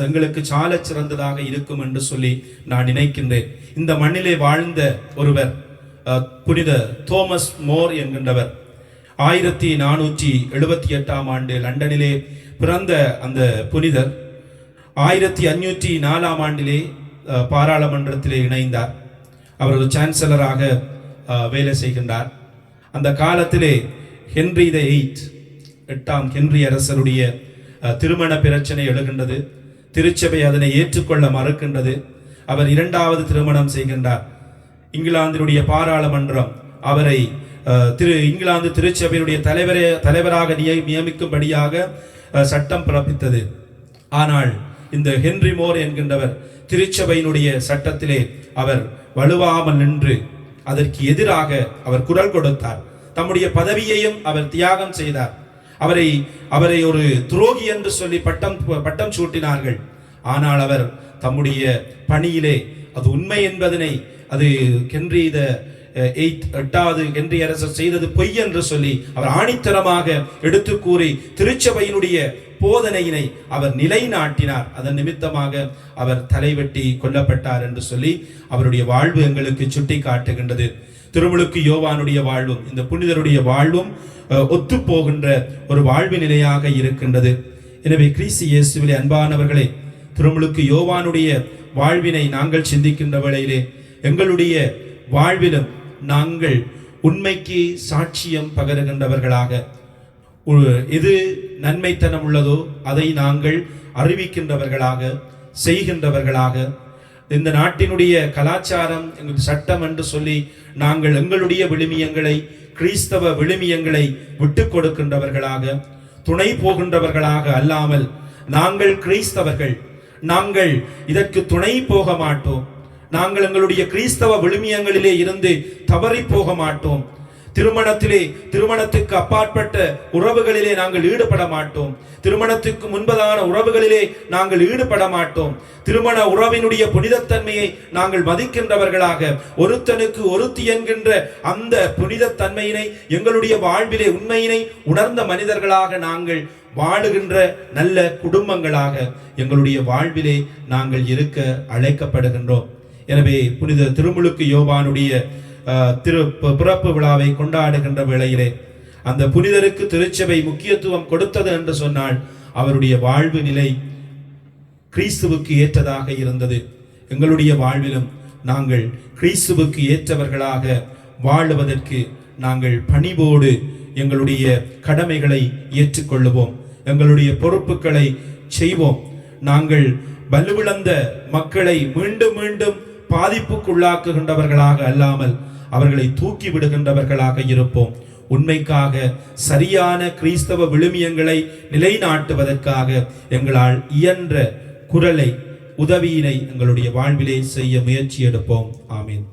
எங்களுக்கு சால சிறந்ததாக இருக்கும் என்று சொல்லி நான் நினைக்கின்றேன். இந்த மண்ணிலே வாழ்ந்த ஒருவர் புனித தோமஸ் மோர் என்கின்றவர் 1478ஆம் ஆண்டு லண்டனிலே பிறந்த அந்த புனிதர் 1504ஆம் ஆண்டிலே பாராளுமன்றத்திலே இணைந்தார். அவர் ஒரு சான்சலராக வேலை செய்கின்றார். அந்த காலத்திலே ஹென்றி தி 8ஆம் ஹென்றி அரசருடைய திருமண பிரச்சனை எழுகின்றது. திருச்சபை அதனை ஏற்றுக்கொள்ள மறுக்கின்றது. அவர் 2வது திருமணம் செய்கின்றார். இங்கிலாந்தினுடைய பாராளுமன்றம் அவரை இங்கிலாந்து திருச்சபையினுடைய தலைவராக நியமிக்கும்படியாக சட்டம் பிறப்பித்தது. ஆனால் இந்த ஹென்றி மோர் என்கின்றவர் திருச்சபையினுடைய சட்டத்திலே அவர் வலுவாமல் நின்று அதற்கு எதிராக அவர் குரல் கொடுத்தார். தம்முடைய பதவியையும் அவர் தியாகம் செய்தார். அவரை ஒரு துரோகி என்று சொல்லி பட்டம் சூட்டினார்கள். ஆனால் அவர் தம்முடைய பணியிலே அது உண்மை என்பதனை, அது ஹென்றி தி 8வது ஹென்றி அரசர் செய்தது பொய் என்று சொல்லி அவர் ஆணித்தரமாக எடுத்து கூறி திருச்சபையினுடைய போதனையினை அவர் நிலைநாட்டினார். அதன் நிமித்தமாக அவர் தலைவெட்டி கொல்லப்பட்டார் என்று சொல்லி அவருடைய வாழ்வு எங்களுக்கு சுட்டி காட்டுகின்றது. திருமுழுக்கு யோவானுடைய வாழ்வும் இந்த புனிதருடைய வாழ்வும் ஒத்து போகின்ற ஒரு வாழ்வு நிலையாக இருக்கின்றது. எனவே கிறிஸ்து இயேசுவிலே அன்பானவர்களே, திருமுழுக்கு யோவானுடைய வாழ்வினை நாங்கள் சிந்திக்கின்ற வேளையிலே எங்களுடைய வாழ்விலும் நாங்கள் உண்மைக்கு சாட்சியம் பகருகின்றவர்களாக, எது நன்மைத்தனம் உள்ளதோ அதை நாங்கள் அறிவிக்கின்றவர்களாக செய்கின்றவர்களாக, இந்த நாட்டினுடைய கலாச்சாரம் சட்டம் என்று சொல்லி நாங்கள் எங்களுடைய விழுமியங்களை, கிறிஸ்தவ விழுமியங்களை விட்டு கொடுக்கின்றவர்களாக, துணை போகின்றவர்களாக அல்லாமல், நாங்கள் கிறிஸ்தவர்கள், நாங்கள் இதற்கு துணை போக மாட்டோம், நாங்கள் எங்களுடைய கிறிஸ்தவ விழுமியங்களிலே இருந்து தவறி போக மாட்டோம், திருமணத்துக்கு அப்பாற்பட்ட உறவுகளிலே நாங்கள் ஈடுபட மாட்டோம், திருமணத்துக்கு முன்பதான உறவுகளிலே நாங்கள் ஈடுபட மாட்டோம், திருமண உறவினுடைய புனிதத்தன்மையை நாங்கள் மதிக்கின்றவர்களாக, ஒருத்தனுக்கு ஒருத்தி என்கின்ற அந்த புனிதத்தன்மையினை எங்களுடைய வாழ்விலே உண்மையினை உணர்ந்த மனிதர்களாக நாங்கள் வாழுகின்ற நல்ல குடும்பங்களாக எங்களுடைய வாழ்விலே நாங்கள் இருக்க அழைக்கப்படுகின்றோம். எனவே புனித திருமுழுக்கு யோவானுடைய பிறப்பு விழாவை கொண்டாடுகின்ற வேளையிலே அந்த புனிதருக்கு திருச்சபை முக்கியத்துவம் கொடுத்தது என்று சொன்னால் அவருடைய வாழ்வு நிலை கிறிஸ்துவுக்கு ஏற்றதாக இருந்தது. எங்களுடைய வாழ்விலும் நாங்கள் கிறிஸ்துவுக்கு ஏற்றவர்களாக வாழுவதற்கு நாங்கள் பணிவோடு எங்களுடைய கடமைகளை ஏற்றுக்கொள்ளுவோம், எங்களுடைய பொறுப்புகளை செய்வோம். நாங்கள் வலுவிழந்த மக்களை மீண்டும் மீண்டும் பாதிப்புக்குள்ளாக்குகின்றவர்களாக அல்லாமல் அவர்களை தூக்கி விடுகின்றவர்களாக இருப்போம். உண்மைக்காக சரியான கிறிஸ்தவ விழுமியங்களை நிலைநாட்டுவதற்காக எங்களால் இயன்ற குரலை, உதவியினை எங்களுடைய வாழ்விலே செய்ய முயற்சி எடுப்போம். ஆமீன்.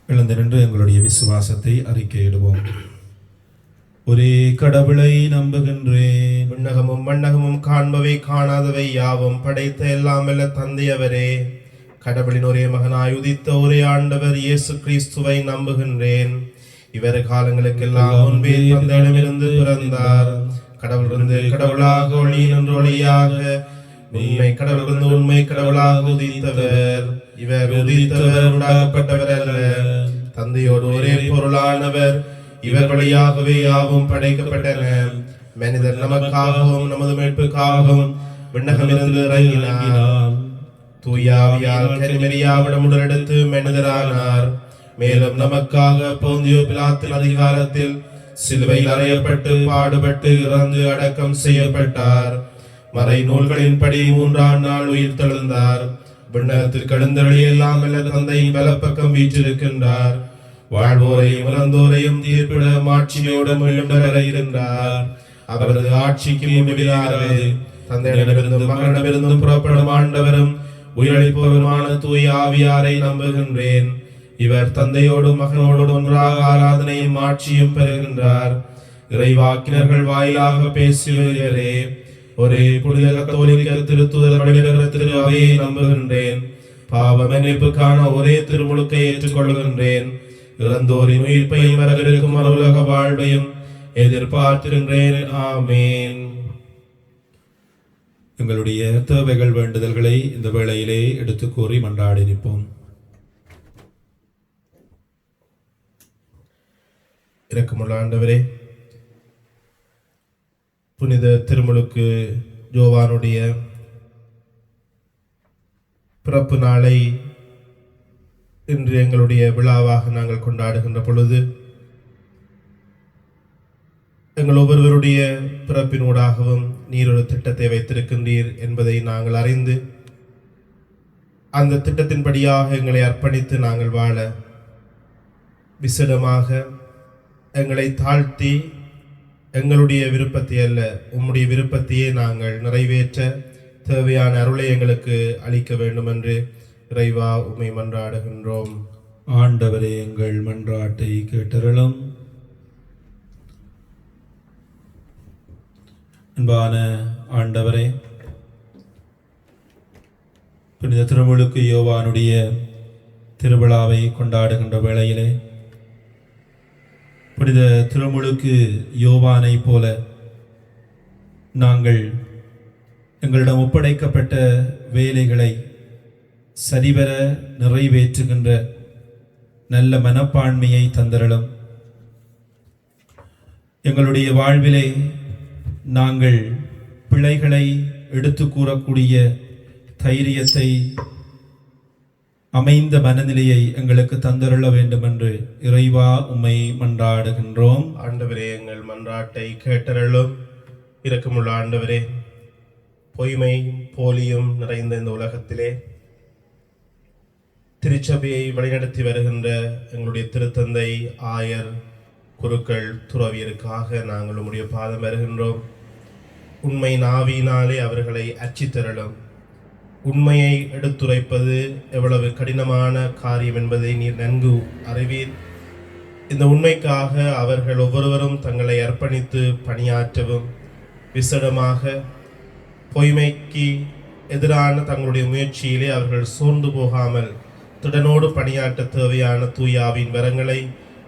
எழுந்து நின்று எங்களுடைய விசுவாசத்தை அறிக்கையிடுவோம். ஒரே கடவுளை நம்புகின்றேன். விண்ணகமும் மண்ணகமும் காண்பவை காணாதவை யாவும் படைத்த எல்லாம் வல்ல தந்தையவரே, கடவுளின் ஒரே மகனாய் உதித்த ஒரே ஆண்டவர் இயேசு கிறிஸ்துவை நம்புகின்றேன். இவர் காலங்களுக்கெல்லாம் முன்பே தந்தையிடமிருந்து பிறந்தார். கடவுளிருந்து கடவுளாக, ஒளியினின்று ஒளியாக, உண்மை கடவுளிருந்து உண்மை கடவுளாக உதித்தவர். இவர் உதித்தவர், உண்டாக்கப்பட்டவர் அல்ல, தந்தையோடு ஒரே பொருளானவர். இவர் வழியாகவே யாவும் படைக்கப்பட்டன. மனிதர் நமக்காகவும் நமது மீட்புக்காகவும் விண்ணகமிருந்து இறங்கினார். தூயாவியால் கன்னிமரியாவிடம் உடலெடுத்து மனிதரானார். மேலும் நமக்காக போந்தியோ பிலாத்தின் அதிகாரத்தில் சிலுவையில் அறையப்பட்டு பாடுபட்டு இறந்து அடக்கம் செய்யப்பட்டார். மறை நூல்களின்படி 3ஆம் நாள் உயிர் தெழுந்தார். விண்ணகத்திற்கு எழுந்தருளி எல்லாம் வல்ல தந்தையின் வலப்பக்கம் வீற்றிருக்கின்றார். வாழ்வோரையும் இறந்தோரையும் தீர்ப்பிட ஆட்சியோடு மீண்டும் வர இருக்கின்றார். அவரது ஆட்சிக்கு முடிவில்லாது. தந்தையிடமிருந்தும் மகனிடமிருந்தும் புறப்படும் ஆண்டவரும் உயிரளிப்பவருமான தூய ஆவியாரை நம்புகின்றேன். இவர் தந்தையோடும் மகனோடும் ஒன்றாக ஆராதனையும் ஆட்சியும் பெறுகின்றார். இறைவாக்கினர்கள் வாயிலாக பேசி வருகிறே. ஒரே புனித கத்தோலிக்க திருத்துதர் திரு அவையை நம்புகின்றேன். பாவ மன்னிப்புக்கான ஒரே திருமுழுக்கை ஏற்றுக்கொள்கின்றேன். இறந்தோரின் உயிர்ப்பையும் வரவிருக்கும் மறுவுலக வாழ்வையும் எதிர்பார்த்திருக்கிறேன். ஆமேன். எங்களுடைய தேவைகள் வேண்டுதல்களை இந்த வேளையிலே எடுத்து கூறி மன்றாடி நிற்போம். இரக்கமுள்ள ஆண்டவரே, புனித திருமுழுக்கு யோவானுடைய பிறப்பு நாளை இன்று எங்களுடைய விழாவாக நாங்கள் கொண்டாடுகின்ற பொழுது எங்கள் ஒவ்வொருவருடைய பிறப்பினூடாகவும் நீர் ஒரு திட்டத்தை வைத்திருக்கின்றீர் என்பதை நாங்கள் அறிந்து அந்த திட்டத்தின்படியாக எங்களை அர்ப்பணித்து நாங்கள் வாழ விசேடமாக எங்களை தாழ்த்தி எங்களுடைய விருப்பத்தை அல்ல உம்முடைய விருப்பத்தையே நாங்கள் நிறைவேற்ற தேவையான அருளை எங்களுக்கு அளிக்க வேண்டும் என்று இறைவா உம்மை மன்றாடுகின்றோம். ஆண்டவரே, எங்கள் மன்றாட்டை கேட்டருளும். அன்பான ஆண்டவரே, புனித திருமுழுக்கு யோவானுடைய திருவிழாவை கொண்டாடுகின்ற வேளையிலே புனித திருமுழுக்கு யோவானை போல நாங்கள் எங்களிடம் ஒப்படைக்கப்பட்ட வேலைகளை சரிவர நிறைவேற்றுகின்ற நல்ல மனப்பான்மையை தந்தருளும். எங்களுடைய வாழ்விலே நாங்கள் பிழைகளை எடுத்து கூறக்கூடிய தைரியத்தை அமைந்த மனநிலையை எங்களுக்கு தந்தருள வேண்டும் என்று இறைவா உம்மை மன்றாடுகின்றோம். ஆண்டவரே, எங்கள் மன்றாட்டை கேட்டருளும். இரக்கமுள்ள ஆண்டவரே, பொய்மையும் போலியும் நிறைந்த இந்த உலகத்திலே திருச்சபையை வழிநடத்தி வருகின்ற எங்களுடைய திருத்தந்தை, ஆயர், குருக்கள், துறவியருக்காக நாங்கள் உம்முடைய பாதம் வருகின்றோம். உண்மை நாவினாலே அவர்களை அச்சித்தருளும். உண்மையை எடுத்துரைப்பது எவ்வளவு கடினமான காரியம் என்பதை நீர் நன்கு அறிவீர். இந்த உண்மைக்காக அவர்கள் ஒவ்வொருவரும் தங்களை அர்ப்பணித்து பணியாற்றவும், விசேடமாக பொய்மைக்கு எதிரான தங்களுடைய முயற்சியிலே அவர்கள் சோர்ந்து போகாமல் திடனோடு பணியாற்ற தேவையான தூயாவின் வரங்களை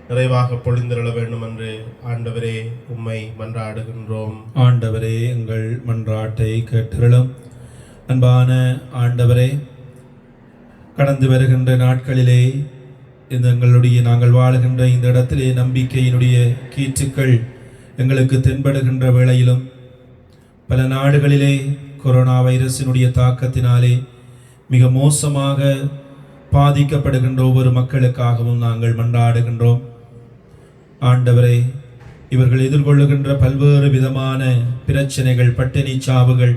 நிறைவாக பொழிந்திருள வேண்டும் என்று ஆண்டவரே உம்மை மன்றாடுகின்றோம். ஆண்டவரே, எங்கள் மன்றாட்டை கேட்டருளும். அன்பான ஆண்டவரே, கடந்து வருகின்ற நாட்களிலே நாங்கள் வாழுகின்ற இந்த இடத்திலே நம்பிக்கையினுடைய கீற்றுக்கள் எங்களுக்கு தென்படுகின்ற வேளையிலும் பல நாடுகளிலே கொரோனா வைரஸினுடைய தாக்கத்தினாலே மிக மோசமாக பாதிக்கப்படுகின்ற ஒவ்வொரு மக்களுக்காகவும் நாங்கள் மன்றாடுகின்றோம். ஆண்டவரே, இவர்கள் எதிர்கொள்ளுகின்ற பல்வேறு விதமான பிரச்சனைகள், பட்டினி சாவுகள்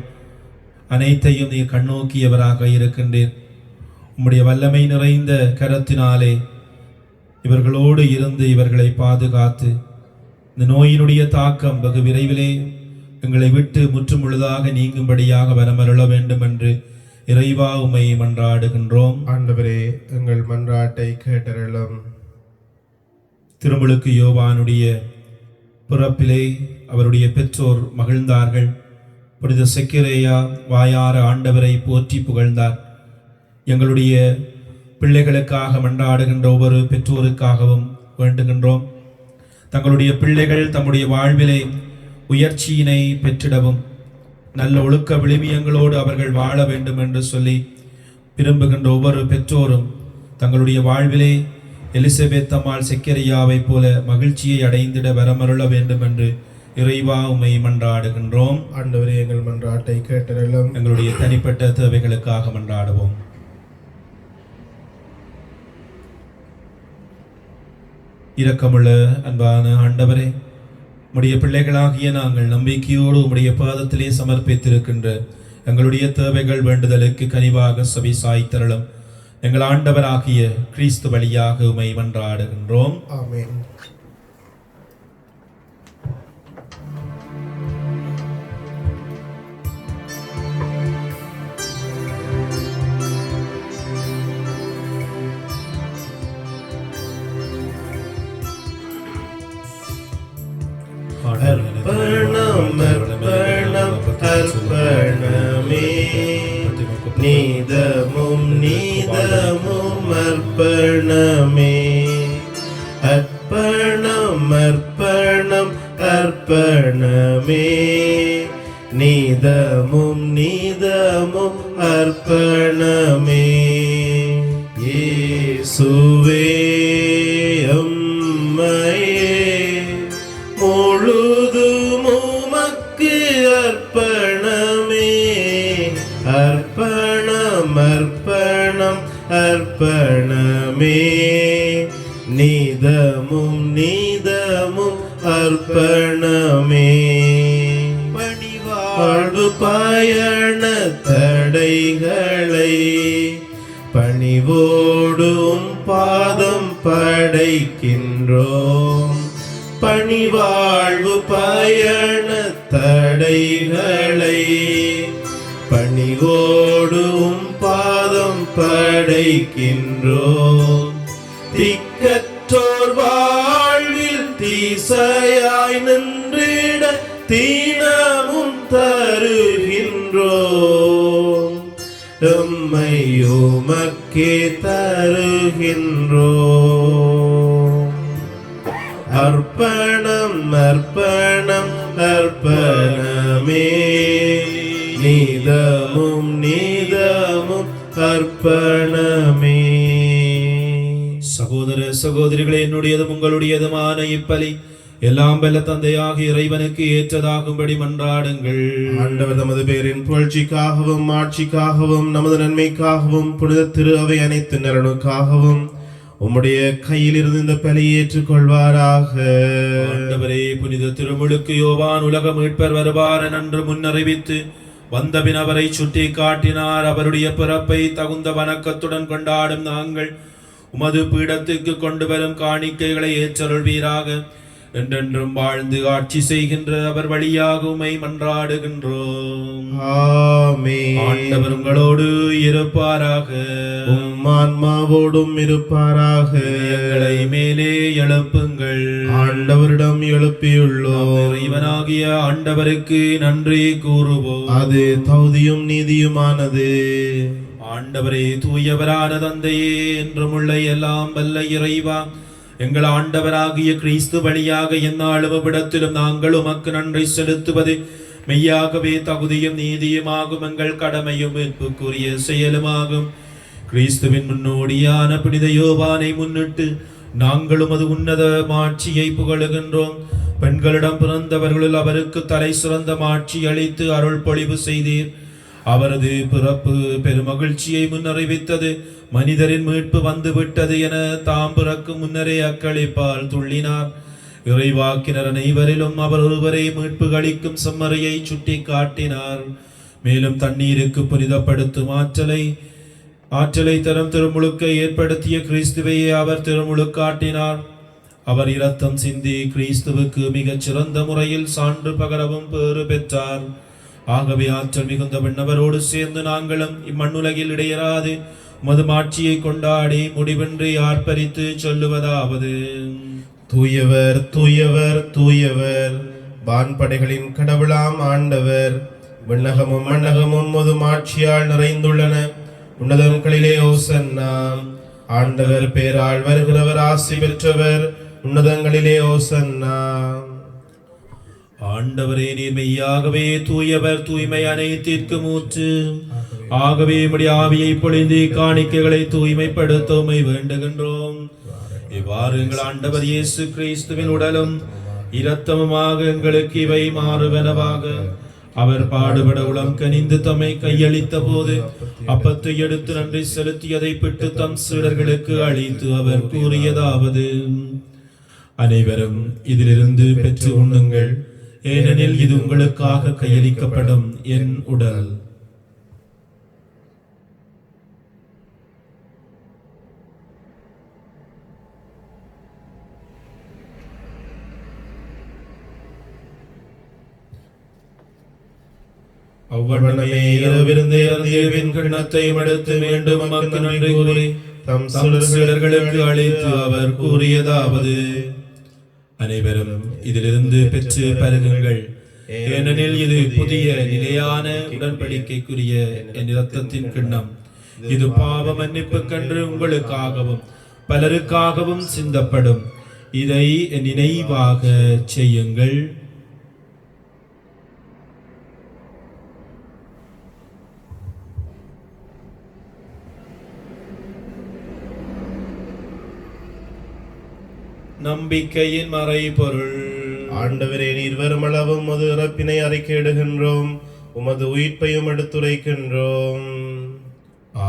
அனைத்தையும் நீர் கண்ணோக்கியவராக இருக்கின்றீர். உம்முடைய வல்லமை நிறைந்த கரத்தினாலே இவர்களோடு இருந்து இவர்களை பாதுகாத்து இந்த நோயினுடைய தாக்கம் வெகு விரைவிலே எங்களை விட்டு முற்றும் முழுதாக நீங்கும்படியாக வரமருள வேண்டும் என்று இறைவா உம்மை மன்றாடுகின்றோம். ஆண்டவரே, எங்கள் மன்றாட்டை கேட்டருளும். திருமுழுக்கு யோவானுடைய பிறப்பிலே அவருடைய பெற்றோர் மகிழ்ந்தார்கள். புனித செக்கிரேயா வாயார ஆண்டவரை போற்றி புகழ்ந்தார். எங்களுடைய பிள்ளைகளுக்காக மன்றாடுகின்ற ஒவ்வொரு பெற்றோருக்காகவும் வேண்டுகின்றோம். தங்களுடைய பிள்ளைகள் தம்முடைய வாழ்விலே உயர்ச்சியினை பெற்றிடவும் நல்ல ஒழுக்க விழுமியங்களோடு அவர்கள் வாழ வேண்டும் என்று சொல்லி விரும்புகின்ற ஒவ்வொரு பெற்றோரும் தங்களுடைய வாழ்விலே எலிசபெத் அம்மாள் செக்கரியாவை போல மகிழ்ச்சியை அடைந்திட வரமருள வேண்டும் என்று இறைவா உம்மை மன்றாடுகின்றோம். ஆண்டவரே, எங்கள் மன்றாட்டை கேட்டருளும். எங்களுடைய தனிப்பட்ட தேவைகளுக்காக மன்றாடுவோம். இரக்கமுள்ள அன்பான ஆண்டவரே, உம்முடைய பிள்ளைகளாகிய நாங்கள் நம்பிக்கையோடு உம்முடைய பாதத்திலே சமர்ப்பித்திருக்கின்ற எங்களுடைய தேவைகள் வேண்டுதலுக்கு கனிவாக செவி சாய்த்தருளும். எங்கள் ஆண்டவராகிய கிறிஸ்து வழியாக உம்மை மன்றாடுகின்றோம். ஆமென். அர்ப்பணம் அர்ப்பணம் அர்ப்பணமே, நீதமும் நீதமும் அர்ப்பணமே. அர்ப்பணம் அர்ப்பணம் அர்ப்பணமே, நீதமும் நீதமும் அர்ப்பணமே. இயேசுவே முழுதும் உமக்கு அர்ப்பணமே. அர்ப்பணம் அர்ப்பணம் அர்ப்பணமே, நீதமும் நீதமும் அர்ப்பணமே. பணிவாழ்வு பயண தடைகளை பணிவோடும் பாதம் படைக்கின்றோம். பணிவாழ்வு பயண தடைகளை பணிவோடும் பாதம் படைக்கின்றோம். திக்கற்றோர் வாழ்வில் தீசையாய் நின்றிட தீனமும் தருகின்றோம். எம்மை உமக்கே தருகின்றோம். அர்ப்பணம் அர்ப்பணம் அர்ப்பணமே, நீதமும் நீதமும் அர்ப்பணமே. சகோதர சகோதரிகளே, என்னுடையதும் உங்களுடையதுமான இப்பலி எல்லாம் வல்ல தந்தையாகிய இறைவனுக்கு ஏற்றதாகும்படி மன்றாடுங்கள். ஆண்டவர் தமது பேரின் புகழ்ச்சிக்காகவும் ஆட்சிக்காகவும் நமது நன்மைக்காகவும் புனித திரு அவை அனைத்து நலனுக்காகவும் உம்முடைய கையில் இருந்து இந்த பலியை ஏற்றுக்கொள்வாராக. ஆண்டவரே, புனித திருமுழுக்கு யோவான் உலக மீட்பர் வருவார் என்று முன்னறிவித்து வந்தபின் அவரை சுட்டி காட்டினார். அவருடைய பிறப்பை தகுந்த வணக்கத்துடன் கொண்டாடும் நாங்கள் உமது பீடத்துக்கு கொண்டு வரும் காணிக்கைகளை ஏற்றருள்வீராக. என்றென்றும் வாழ்ந்து ஆட்சி செய்கின்ற அவர் வழியாக உம்மை மன்றாடுகின்றோம். ஆமென். ஆண்டவர் உங்களோடு இருப்பாராக. உம் ஆன்மாவோடும் இருப்பாராக. எங்களை மேலே எழுப்புங்கள். ஆண்டவரிடம் எழுப்பியுள்ளோம். இறைவனாகிய ஆண்டவருக்கு நன்றி கூறுவோம். அது தகுதியும் நீதியுமானது. ஆண்டவரே, தூயவரான தந்தையே, என்றும் உள்ள எல்லாம் வல்ல இறைவா, எங்கள் ஆண்டவராகிய கிறிஸ்து வழியாக எந்நாளும் இவ்விடத்திலும் நாங்கள் உமக்கு நன்றி செலுத்துவது மெய்யாகவே தகுதியும் நீதியுமாகும், எங்கள் கடமையும் மீட்புக்குரிய செயலுமாகும். கிறிஸ்துவின் முன்னோடியான புனித யோவானை முன்னிட்டு நாங்களும் அது உன்னத மாட்சியை புகழுகின்றோம். பெண்களிடம் பிறந்தவர்களில் அவருக்கு தலை சிறந்த மாட்சி அளித்து அருள் பொழிவு செய்தீர். அவரது பிறப்பு பெருமகிழ்ச்சியை முன்னறிவித்தது. மனிதரின் மீட்பு வந்து விட்டது என தாம் பிறக்கும் முன்னரே அக்களிப்பால் துள்ளினார். இறைவாக்கினர் அனைவரிலும் அவர் ஒருவரை மீட்பு அளிக்கும் செம்மறையை சுட்டி காட்டினார். மேலும் தண்ணீருக்கு புனிதப்படுத்தும் ஆற்றலை தரும் திருமுழுக்கை ஏற்படுத்திய கிறிஸ்துவையே அவர் திருமுழுக்காட்டினார். அவர் இரத்தம் சிந்தி கிறிஸ்துவுக்கு மிகச் சிறந்த முறையில் சான்று பகரவும் பேறு பெற்றார். ஆகவே ஆற்றல் மிகுந்த விண்ணவரோடு சேர்ந்து நாங்களும் இம்மண்ணுலகில் இடையராது உமது மாட்சியை கொண்டாடி முடிவின்றி ஆர்ப்பரித்து சொல்லுவதாவது: தூயவர் தூயவர் தூயவர், வான்படைகளின் கடவுளாம் ஆண்டவர். விண்ணகமும் மண்ணகமும் உமது மாட்சியால் நிறைந்துள்ளன. உன்னதங்களிலே ஓசன்னா. ஆண்டவர் பேரால் வருகிறவர் ஆசி பெற்றவர். உன்னதங்களிலே ஓசன்னா. ஆண்டவரே, நீர் மெய்யாகவே தூயவர், தூய்மை அனைத்திற்கு மூச்சு. ஆகவே உம்முடைய ஆவியை பொழிந்து காணிக்கைகளை தூய்மைப்படுத்த உம்மை வேண்டுகின்றோம். இவ்வாறு எங்கள் ஆண்டவர் இயேசு கிறிஸ்துவின் உடலும் இரத்தமுமாக எங்களுக்கு இவை மாறுவனவாக. அவர் பாடுபட உளம் கனிந்து தம்மை கையளித்த போது அப்பத்தை எடுத்து நன்றி செலுத்தியதை பிட்டு தம் சீடர்களுக்கு அளித்து அவர் கூறியதாவது: அனைவரும் இதிலிருந்து பெற்று உண்ணுங்கள், ஏனெனில் இது உங்களுக்காக கையளிக்கப்படும் என் உடல். அவ்வண்ணமே இரவிருந்தே அந்தியவின் கிண்ணத்தை எடுத்து மீண்டும் உமக்கு நன்றி கூறி தம் சீடர்களுக்கு அளித்து அவர் கூறியதாவது: அனைவரும் இதிலிருந்து பெற்று பருகுங்கள், ஏனெனில் இது புதிய நிலையான உடன்படிக்கைக்குரிய என் இரத்தத்தின் கிண்ணம். இது பாவ மன்னிப்புக்கென்று உங்களுக்காகவும் பலருக்காகவும் சிந்தப்படும். இதை என் நினைவாக செய்யுங்கள். நம்பிக்கையின் மறைபொருள். ஆண்டவரே, நீர் வருமளவும் உமது இறப்பினை அறிக்கையிடுகின்றோம், உமது உயிர்ப்பையும் எடுத்துரைக்கின்றோம்.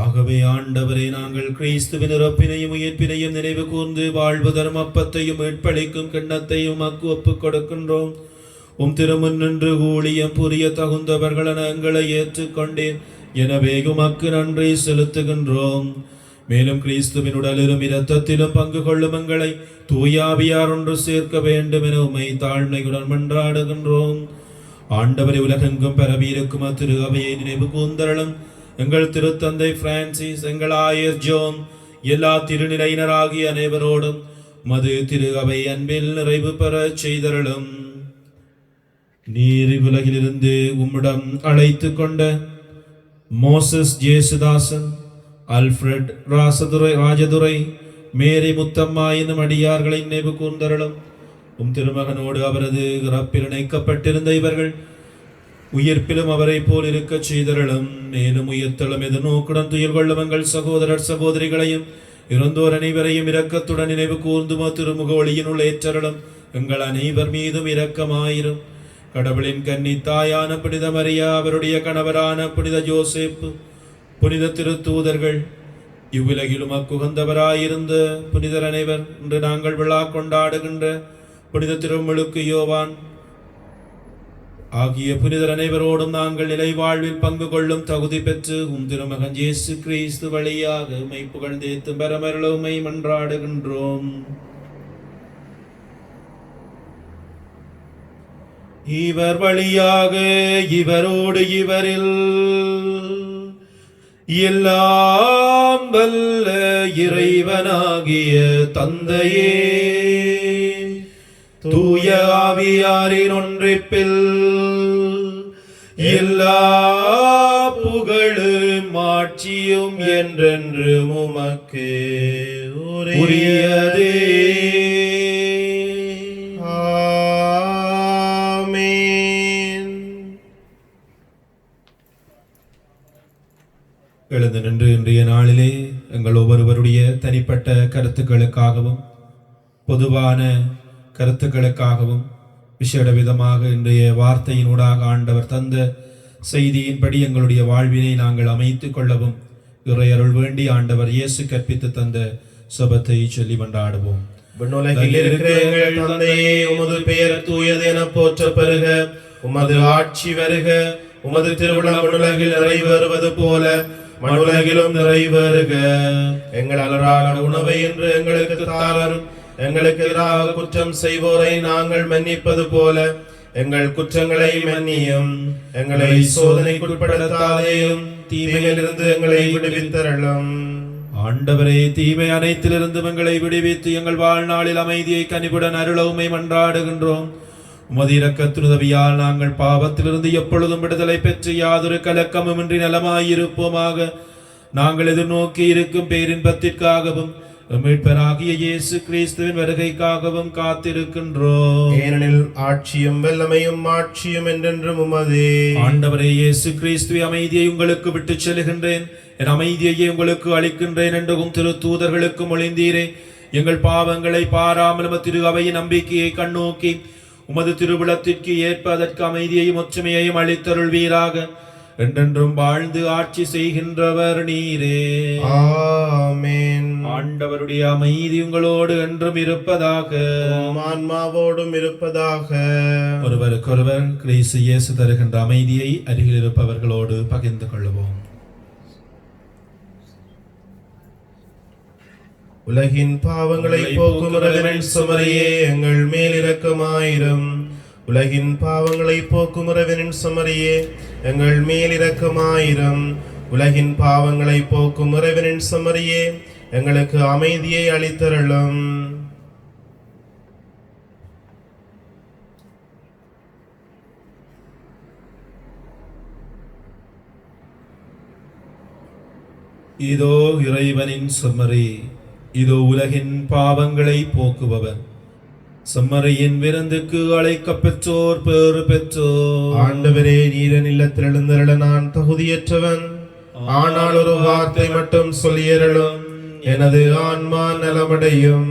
ஆகவே ஆண்டவரே, நாங்கள் கிறிஸ்துவின் இறப்பினையும் உயிர்ப்பினையும் நினைவு கூர்ந்து வாழ்வு தரும் அப்பத்தையும் மீட்பளிக்கும் கிண்ணத்தையும் உமக்கு ஒப்புக் கொடுக்கின்றோம். உம் திருமுன் நின்று ஊழியம் புரிய தகுந்தவர்களென எங்களை ஏற்றுக்கொண்டேன். எனவே உமக்கு நன்றி செலுத்துகின்றோம். மேலும் கிறிஸ்துவின் உடலிலும் இரத்தத்திலும் பங்கு கொள்ளும் எங்களை தூயாவியார் ஒன்று சேர்க்க வேண்டும் என உம்மை தாழ்மையுடன் மன்றாடுகின்றோம். ஆண்டவரை, உலகெங்கும் பரவியிருக்கும் திரு அவையை நினைவு கூர்ந்தருளும். எங்கள் திருத்தந்தை பிரான்சிஸ், எங்கள் ஆயர் ஜோன், எல்லா திருநிலையினராகிய அனைவரோடும் மது திரு அவை அன்பில் நிறைவு பெற செய்தருளும். நீர் உலகிலிருந்து உம்மிடம் அழைத்து கொண்ட மோசஸ் ஜேசுதாசன், அல்ஃபிரட் ராஜதுரை, மேரி முத்தம்மா என்னும் அடியார்களை நினைவு கூர்ந்தருளும். உம் திருமகனோடு அவரது இறப்பில் இணைக்கப்பட்டிருந்த இவர்கள் உயிர்ப்பிலும் அவரை போல் இருக்க செய்தருளும். மேலும் உயிர்த்தலும் எதிர்நோக்குடன் துயில் கொள்ளும் எங்கள் சகோதரர் சகோதரிகளையும் இறந்தோர் அனைவரையும் இரக்கத்துடன் நினைவு கூர்ந்துமா திருமுக ஒளியினுள் ஏற்றருளும். எங்கள் அனைவர் மீதும் இரக்கமாயிரும். கடவுளின் கன்னி தாயான புனித மரியா, அவருடைய கணவரான புனித ஜோசேப்பு, புனித திருத்தூதர்கள், இவ்வுலகிலும் அக்குகந்தவராயிருந்த புனிதர் அனைவர், இன்று நாங்கள் விழா கொண்டாடுகின்ற புனித திருமுழுக்கு யோவான் ஆகிய புனிதர் அனைவரோடும் நாங்கள் நிலை வாழ்வில் பங்கு கொள்ளும் தகுதி பெற்று உம் திருமகன் இயேசு கிறிஸ்து வழியாக உம்மை புகழ்ந்தேத்தும் பரமருள உம்மை மன்றாடுகின்றோம். இவர் வழியாக இவரோடு இவரில் எல்லாம் வல்ல இறைவனாகிய தந்தையே, தூய ஆவியாரின் ஒன்றிப்பில் எல்லா புகழும் ஆட்சியும் என்றென்று உமக்கு உரியதே. ஆமென். எழுந்து நின்று இன்றைய நாளிலே எங்கள் ஒவ்வொருவருடைய தனிப்பட்ட கருத்துக்களுக்காகவும் பொதுவான கருத்துக்களுக்காகவும் விசேட விதமாக இன்றைய வார்த்தையினூடாக ஆண்டவர் தந்த செய்தியின்படி எங்களுடைய வாழ்வினை நாங்கள் அமைத்துக் கொள்ளவும் இறையருள் வேண்டி ஆண்டவர் இயேசு கற்பித்து தந்த சபத்தை சொல்லி கொண்டாடுவோம். விண்ணுலகில் இருக்கிற எங்கள் தந்தையே, உமது பெயர் தூயது என போற்ற பெறுக. உமது ஆட்சி வருக. உமது திருவிழம் விண்ணுலகில் நிறைவேறுவது போல மண்ணுலகிலும் நிறைவேறுக. எங்கள் அலரான உணவை என்று எங்களுக்கு தாரும். எங்களுக்கு எதிராக குற்றம் செய்வோரை நாங்கள் மன்னிப்பது போல எங்கள் குற்றங்களை மன்னியும். எங்களை சோதனைக்குட்படுத்தாதேயும், தீமையிலிருந்து எங்களை விடுவித்தருளும். ஆண்டவரே, தீமை அனைத்திலிருந்தும் எங்களை விடுவித்து எங்கள் வாழ்நாளில் அமைதியை கனிவுடன் அருள உம்மை மன்றாடுகின்றோம். உமது இரக்கத்துதவியால் நாங்கள் பாவத்திலிருந்து எப்பொழுதும் விடுதலை பெற்று யாதொரு கலக்கமுமின்றி நலமாயிருப்போமாக. நாங்கள் எதிர்நோக்கி இருக்கும் பேரின்பத்திற்காகவும் மீட்பராகிய இயேசு கிறிஸ்துவின் வருகைக்காகவும் காத்திருக்கின்றோம். ஏனெனில் ஆட்சியும் வல்லமையும் ஆட்சியும் என்றென்றும் உமதே. ஆண்டவரே இயேசு கிறிஸ்துவை, அமைதியை உங்களுக்கு விட்டுச் செல்கின்றேன், என் அமைதியையே உங்களுக்கு அளிக்கின்றேன் என்றும் திரு தூதர்களுக்கு மொழிந்தீரே. எங்கள் பாவங்களை பாராமல் திரு அவையின் நம்பிக்கையை கண்ணோக்கி உமது திருவிழத்திற்கு ஏற்ப அதற்கு அமைதியையும் ஒற்றுமையையும் அளித்தருள்வீராக. என்றென்றும் வாழ்ந்து ஆட்சி செய்கின்றவர் நீரே. ஆமென். ஆண்டவருடைய அமைதி உங்களோடு என்றும் இருப்பதாக, ஆன்மாவோடும் இருப்பதாக. ஒருவருக்கொருவர் கிறிஸ்து இயேசு தருகின்ற அமைதியை அருகில் இருப்பவர்களோடு பகிர்ந்து கொள்வோம். உலகின் பாவங்களை போக்கும் இறைவனின் சுமரியே, எங்கள் மேல் இரக்கமாயிரும். உலகின் பாவங்களை போக்கும் இறைவனின் சுமரியே, எங்கள் மேல் இரக்கமாயிரும். உலகின் பாவங்களை போக்கும் இறைவனின் சுமரியே, எங்களுக்கு அமைதியை அளித்தருளும். இதோ இறைவனின் செம்மறி, இதோ உலகின் பாவங்களை போக்குபவர். செம்மறியின் விருந்துக்கு அழைக்கப் பெற்றோர் பேறு பெற்றோர். ஆண்டவரே, நீரின் இல்லத்தில் எழுந்தருள நான் தகுதியற்றவன். ஆனால் ஒரு வார்த்தை மட்டும் சொல்லியருளும், எனது ஆன்மா நலமடையும்.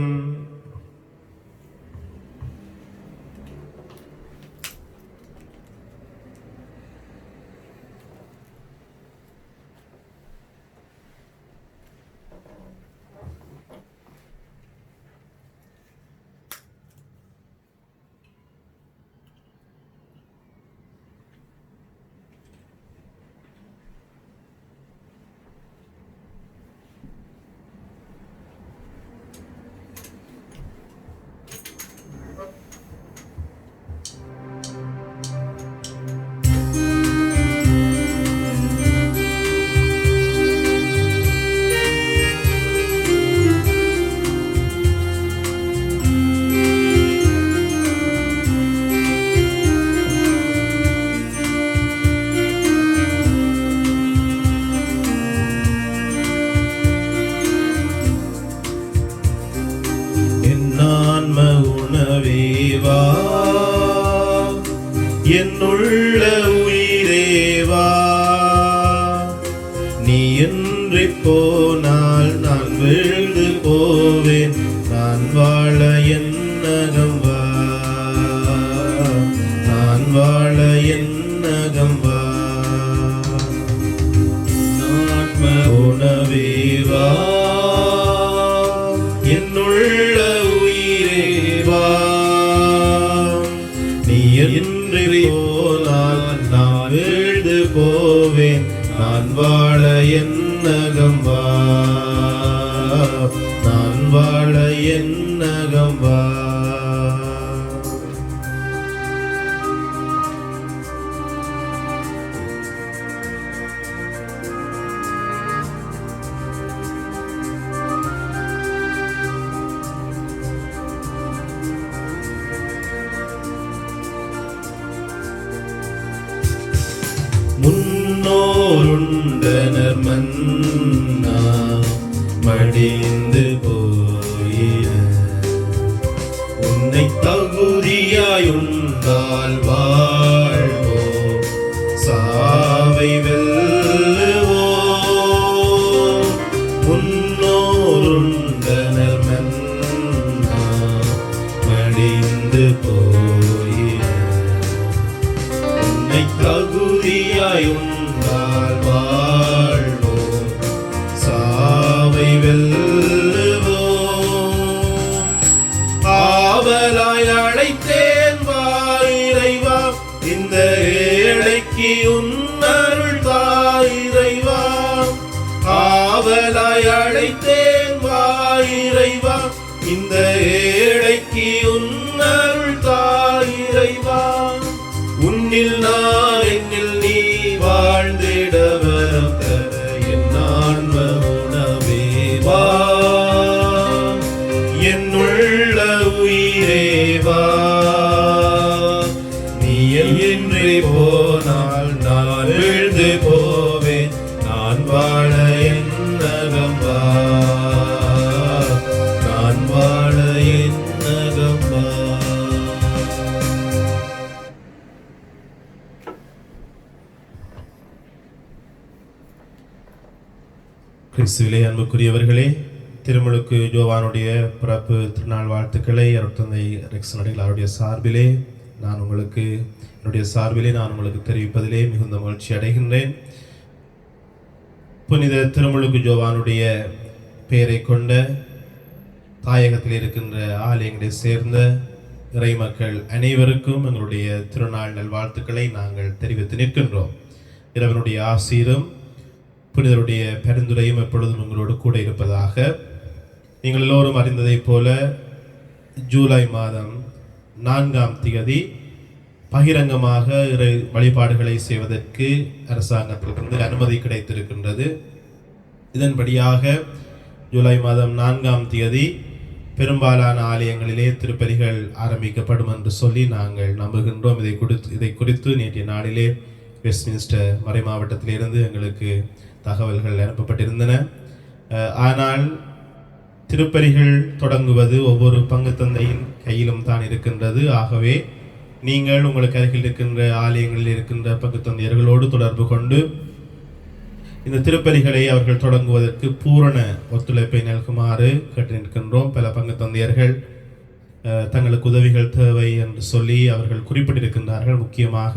என்னுள்ள உயிரேவா, நீ இன்றி போனால் நான் வீழ்ந்து போவேன். நான் வாழ என்னகம் வா. வீழ்ந்து போவேன் நான் வாழ என்னகம் வா நான் வாழ என்னகம் வா முன்னோருண்டனர் மன்னா மடிந்து போயின உன்னை தகுதியாயுண்டால் வாழ்வோ சாவை வெல்லுவோ முன்னோருண்டனர் மன்னா மடிந்து போயின உன்னை தகுதியாயுண்டால் வாழ்வோம் சாவை வெல்லுவோம் ஆவலாய் அழைத்தேன் வா இறைவா இந்த ஏழைக்கு உன்னருள் தா இறைவா ஆவலாய் அழைத்தேன் வா இறைவா இந்த ஏழைக்கு உன்னருள் தா இறைவா உன்னில் நான் என்னில் நீ வாழ்ந்திட வரம் தர என் ஆன்ம உணவே வா என்னுள்ள உயிரே வா நீ என்றே போனால் நான் வீழ்ந்து போவேன் நான் வாழ என்னகம் வா நான் வாழ என்னகம் வா. கிறிஸ்துவிலே அன்புக்குரியவர்களே, திருமுழுக்கு யோவானுடைய பிறப்பு திருநாள் வாழ்த்துக்களை அருட்தந்தை ரெக்சன் அடிகள் அவருடைய சார்பிலே நான் உங்களுக்கு தெரிவிப்பதிலே மிகுந்த மகிழ்ச்சி அடைகின்றேன். புனித திருமுழுக்கு யோவானுடைய பெயரை கொண்ட தாயகத்தில் இருக்கின்ற ஆலயங்களை சேர்ந்த இறை மக்கள் அனைவருக்கும் எங்களுடைய திருநாள் நல்வாழ்த்துக்களை நாங்கள் தெரிவித்து நிற்கின்றோம். இறைவனுடைய ஆசீரும் புனிதருடைய பரிந்துரையும் எப்பொழுதும் உங்களோடு கூட இருப்பதாக. நீங்கள் எல்லோரும் அறிந்ததைப் போல ஜூலை மாதம் 4ஆம் தேதி பகிரங்கமாக இறை வழிபாடுகளை செய்வதற்கு அரசாங்கத்திலிருந்து அனுமதி கிடைத்திருக்கின்றது. இதன்படியாக ஜூலை மாதம் 4ஆம் தேதி பெரும்பாலான ஆலயங்களிலே திருப்பலிகள் ஆரம்பிக்கப்படும் என்று சொல்லி நாங்கள் நம்புகின்றோம். இதை குறித்து நேற்றைய நாளிலே வெஸ்ட்மின்ஸ்டர் மறை மாவட்டத்திலிருந்து எங்களுக்கு தகவல்கள் அனுப்பப்பட்டிருந்தன. ஆனால் திருப்பலிகள் தொடங்குவது ஒவ்வொரு பங்கு தந்தையின் கையிலும் தான் இருக்கின்றது. ஆகவே நீங்கள் உங்களுக்கு அருகில் இருக்கின்ற ஆலயங்களில் இருக்கின்ற பங்கு தந்தையர்களோடு தொடர்பு கொண்டு இந்த திருப்பலிகளை அவர்கள் தொடங்குவதற்கு பூரண ஒத்துழைப்பை நல்குமாறு கேட்டு நிற்கின்றோம். பல பங்கு தந்தையர்கள் தங்களுக்கு உதவிகள் தேவை என்று சொல்லி அவர்கள் குறிப்பிட்டிருக்கின்றார்கள். முக்கியமாக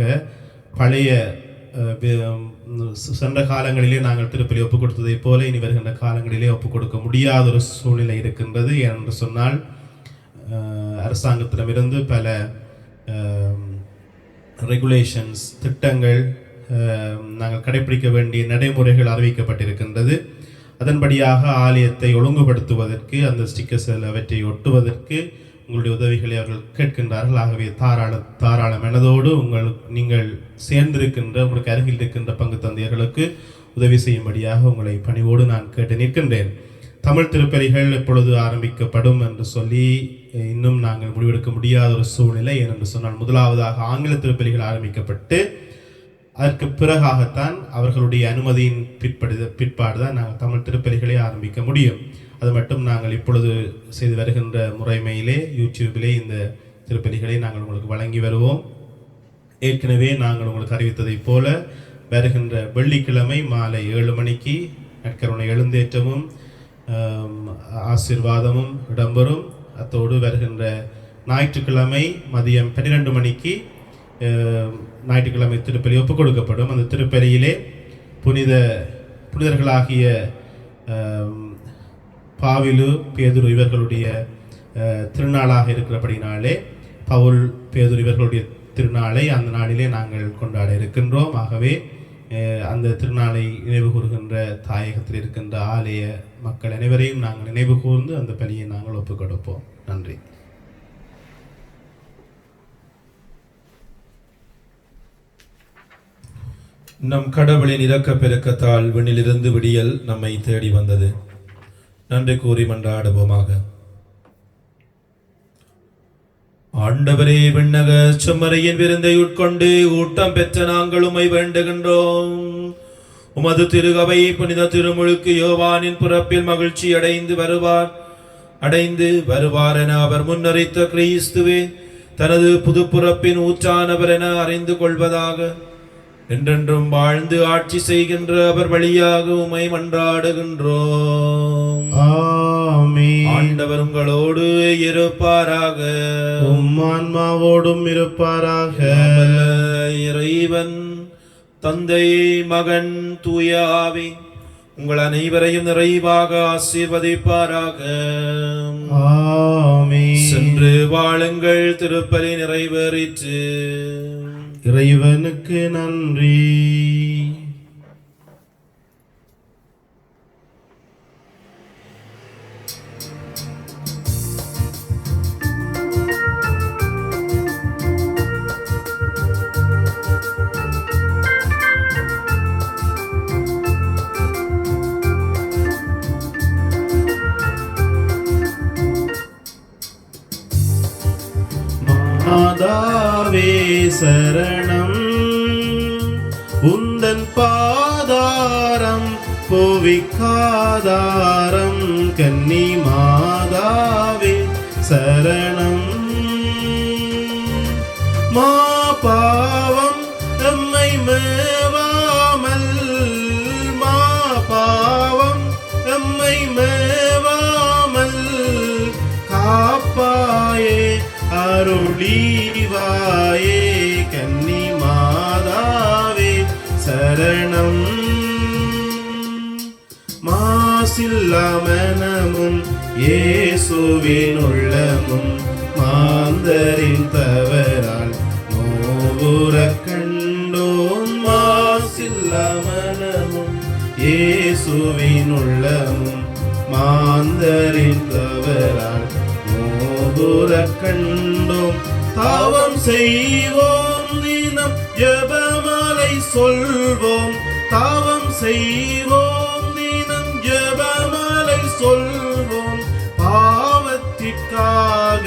பழைய சென்ற காலங்களிலே நாங்கள் திருப்பலி ஒப்புக் கொடுத்ததை போல இனி வருகின்ற காலங்களிலே ஒப்புக் கொடுக்க முடியாத ஒரு சூழ்நிலை இருக்கின்றது. ஏனென்று சொன்னால் அரசாங்கத்திடமிருந்து பல ரெகுலேஷன்ஸ் திட்டங்கள் நாங்கள் கடைபிடிக்க வேண்டிய நடைமுறைகள் அறிவிக்கப்பட்டிருக்கின்றது. அதன்படியாக ஆலயத்தை ஒழுங்குபடுத்துவதற்கு அந்த ஸ்டிக்கர்ஸ் அவற்றை ஒட்டுவதற்கு உங்களுடைய உதவிகளை அவர்கள் கேட்கின்றார்கள். ஆகவே தாராள மனதோடு நீங்கள் சேர்ந்திருக்கின்ற உங்களுக்கு அருகில் இருக்கின்ற பங்கு தந்தையர்களுக்கு உதவி செய்யும்படியாக உங்களை பணிவோடு நான் கேட்டு நிற்கின்றேன். தமிழ் திருப்பலிகள் எப்பொழுது ஆரம்பிக்கப்படும் என்று சொல்லி இன்னும் நாங்கள் முடிவெடுக்க முடியாத ஒரு சூழ்நிலை. ஏனென்று சொன்னால் முதலாவதாக ஆங்கில திருப்பலிகள் ஆரம்பிக்கப்பட்டு அதற்கு பிறகாகத்தான் அவர்களுடைய அனுமதியின் பிற்பாடுதான் நாங்கள் தமிழ் திருப்பலிகளை ஆரம்பிக்க முடியும். அது மட்டும் நாங்கள் இப்பொழுது செய்து வருகின்ற முறைமையிலே யூடியூபிலே இந்த திருப்பலிகளை நாங்கள் உங்களுக்கு வழங்கி வருவோம். ஏற்கனவே நாங்கள் உங்களுக்கு அறிவித்ததைப் போல வருகின்ற வெள்ளிக்கிழமை மாலை 7 மணிக்கு நற்கருணை எழுந்தேற்றமும் ஆசீர்வாதமும் இடம்பெறும். அத்தோடு வருகின்ற ஞாயிற்றுக்கிழமை மதியம் 12 மணிக்கு ஞாயிற்றுக்கிழமை திருப்பலி ஒப்புக் கொடுக்கப்படும். அந்த திருப்பலியிலே புனிதர்களாகிய பாவிலு பேதுரு இவர்களுடைய திருநாளாக இருக்கிறபடினாலே பவுல் பேதுரு இவர்களுடைய திருநாளை அந்த நாளிலே நாங்கள் கொண்டாட இருக்கின்றோம். ஆகவே அந்த திருநாளை நினைவு கூறுகின்ற தாயகத்தில் இருக்கின்ற ஆலய மக்கள் அனைவரையும் நாங்கள் நினைவு கூர்ந்து அந்த பலியை நாங்கள் ஒப்புக் கொடுப்போம். நன்றி. நம் கடவுளின் இரக்க பெருக்கத்தால் விண்ணிலிருந்து விடியல் நம்மை தேடி வந்தது. நன்றி கூறி மன்றாடுவோமாக. ஆண்டவரே, விண்ணக செம்மறையின் விருந்தை உட்கொண்டு ஊட்டம் பெற்ற நாங்கள் உம்மை வேண்டுகின்றோம். உமது திருகவை புனித திருமுழுக்கு யோவானின் பிறப்பில் மகிழ்ச்சி அடைந்து வருவார் என அவர் முன்னறித்த கிறிஸ்துவே தனது புதுப்புறப்பின் ஊற்றானவர் என அறிந்து கொள்வதாக என்றென்றும் வாழ்ந்து ஆட்சி செய்கின்ற அவர் வழியாக உம்மை மன்றாடுகின்றோம். ஆமென். ஆண்டவர் உங்களோடு இருப்பாராக, உம் ஆன்மாவோடும் இருப்பாராக. இறைவன் தந்தை, மகன், தூய ஆவி உங்கள் அனைவரையும் நிறைவாக ஆசீர்வதிப்பாராக. ஆமென். சென்று வாழுங்கள், திருப்பலி நிறைவேறிற்று. இறைவனுக்கு நன்றி. மாதாவே சரணம், உந்தன் பாதாரம் புவிக்காதாரம். கன்னி மாதாவே சரணம். மா பாவம் எம்மை மேவாமல், மா பாவம் எம்மை மேவாமல் காப்பாயே அருளிவாயே. கன்னி மாதாவே சரணம். மாசில்லா மனமும் இயேசுவின் உள்ளமும் மாந்தரின் தவறால் நோவுற கண்டோம். மாசில்லா மனமும் இயேசுவின் உள்ளமும் மாந்தரின் தவறால் நோவுற கண்டோம். தாவம் செய்வோம், தினம் ஜெபமாலை சொல்வோம். தாவம் செய்வோம், தினம் ஜெபமாலை சொல்வோம். பாவத்திற்காக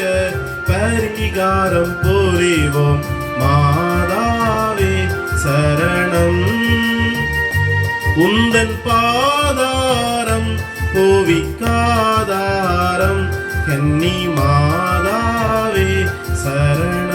பரிகாரம் புரிவோம். மாதாவே சரணம். உந்தன் பாதாரம் புவிக்காதாரம். கன்னி மாதாவே சரணம்.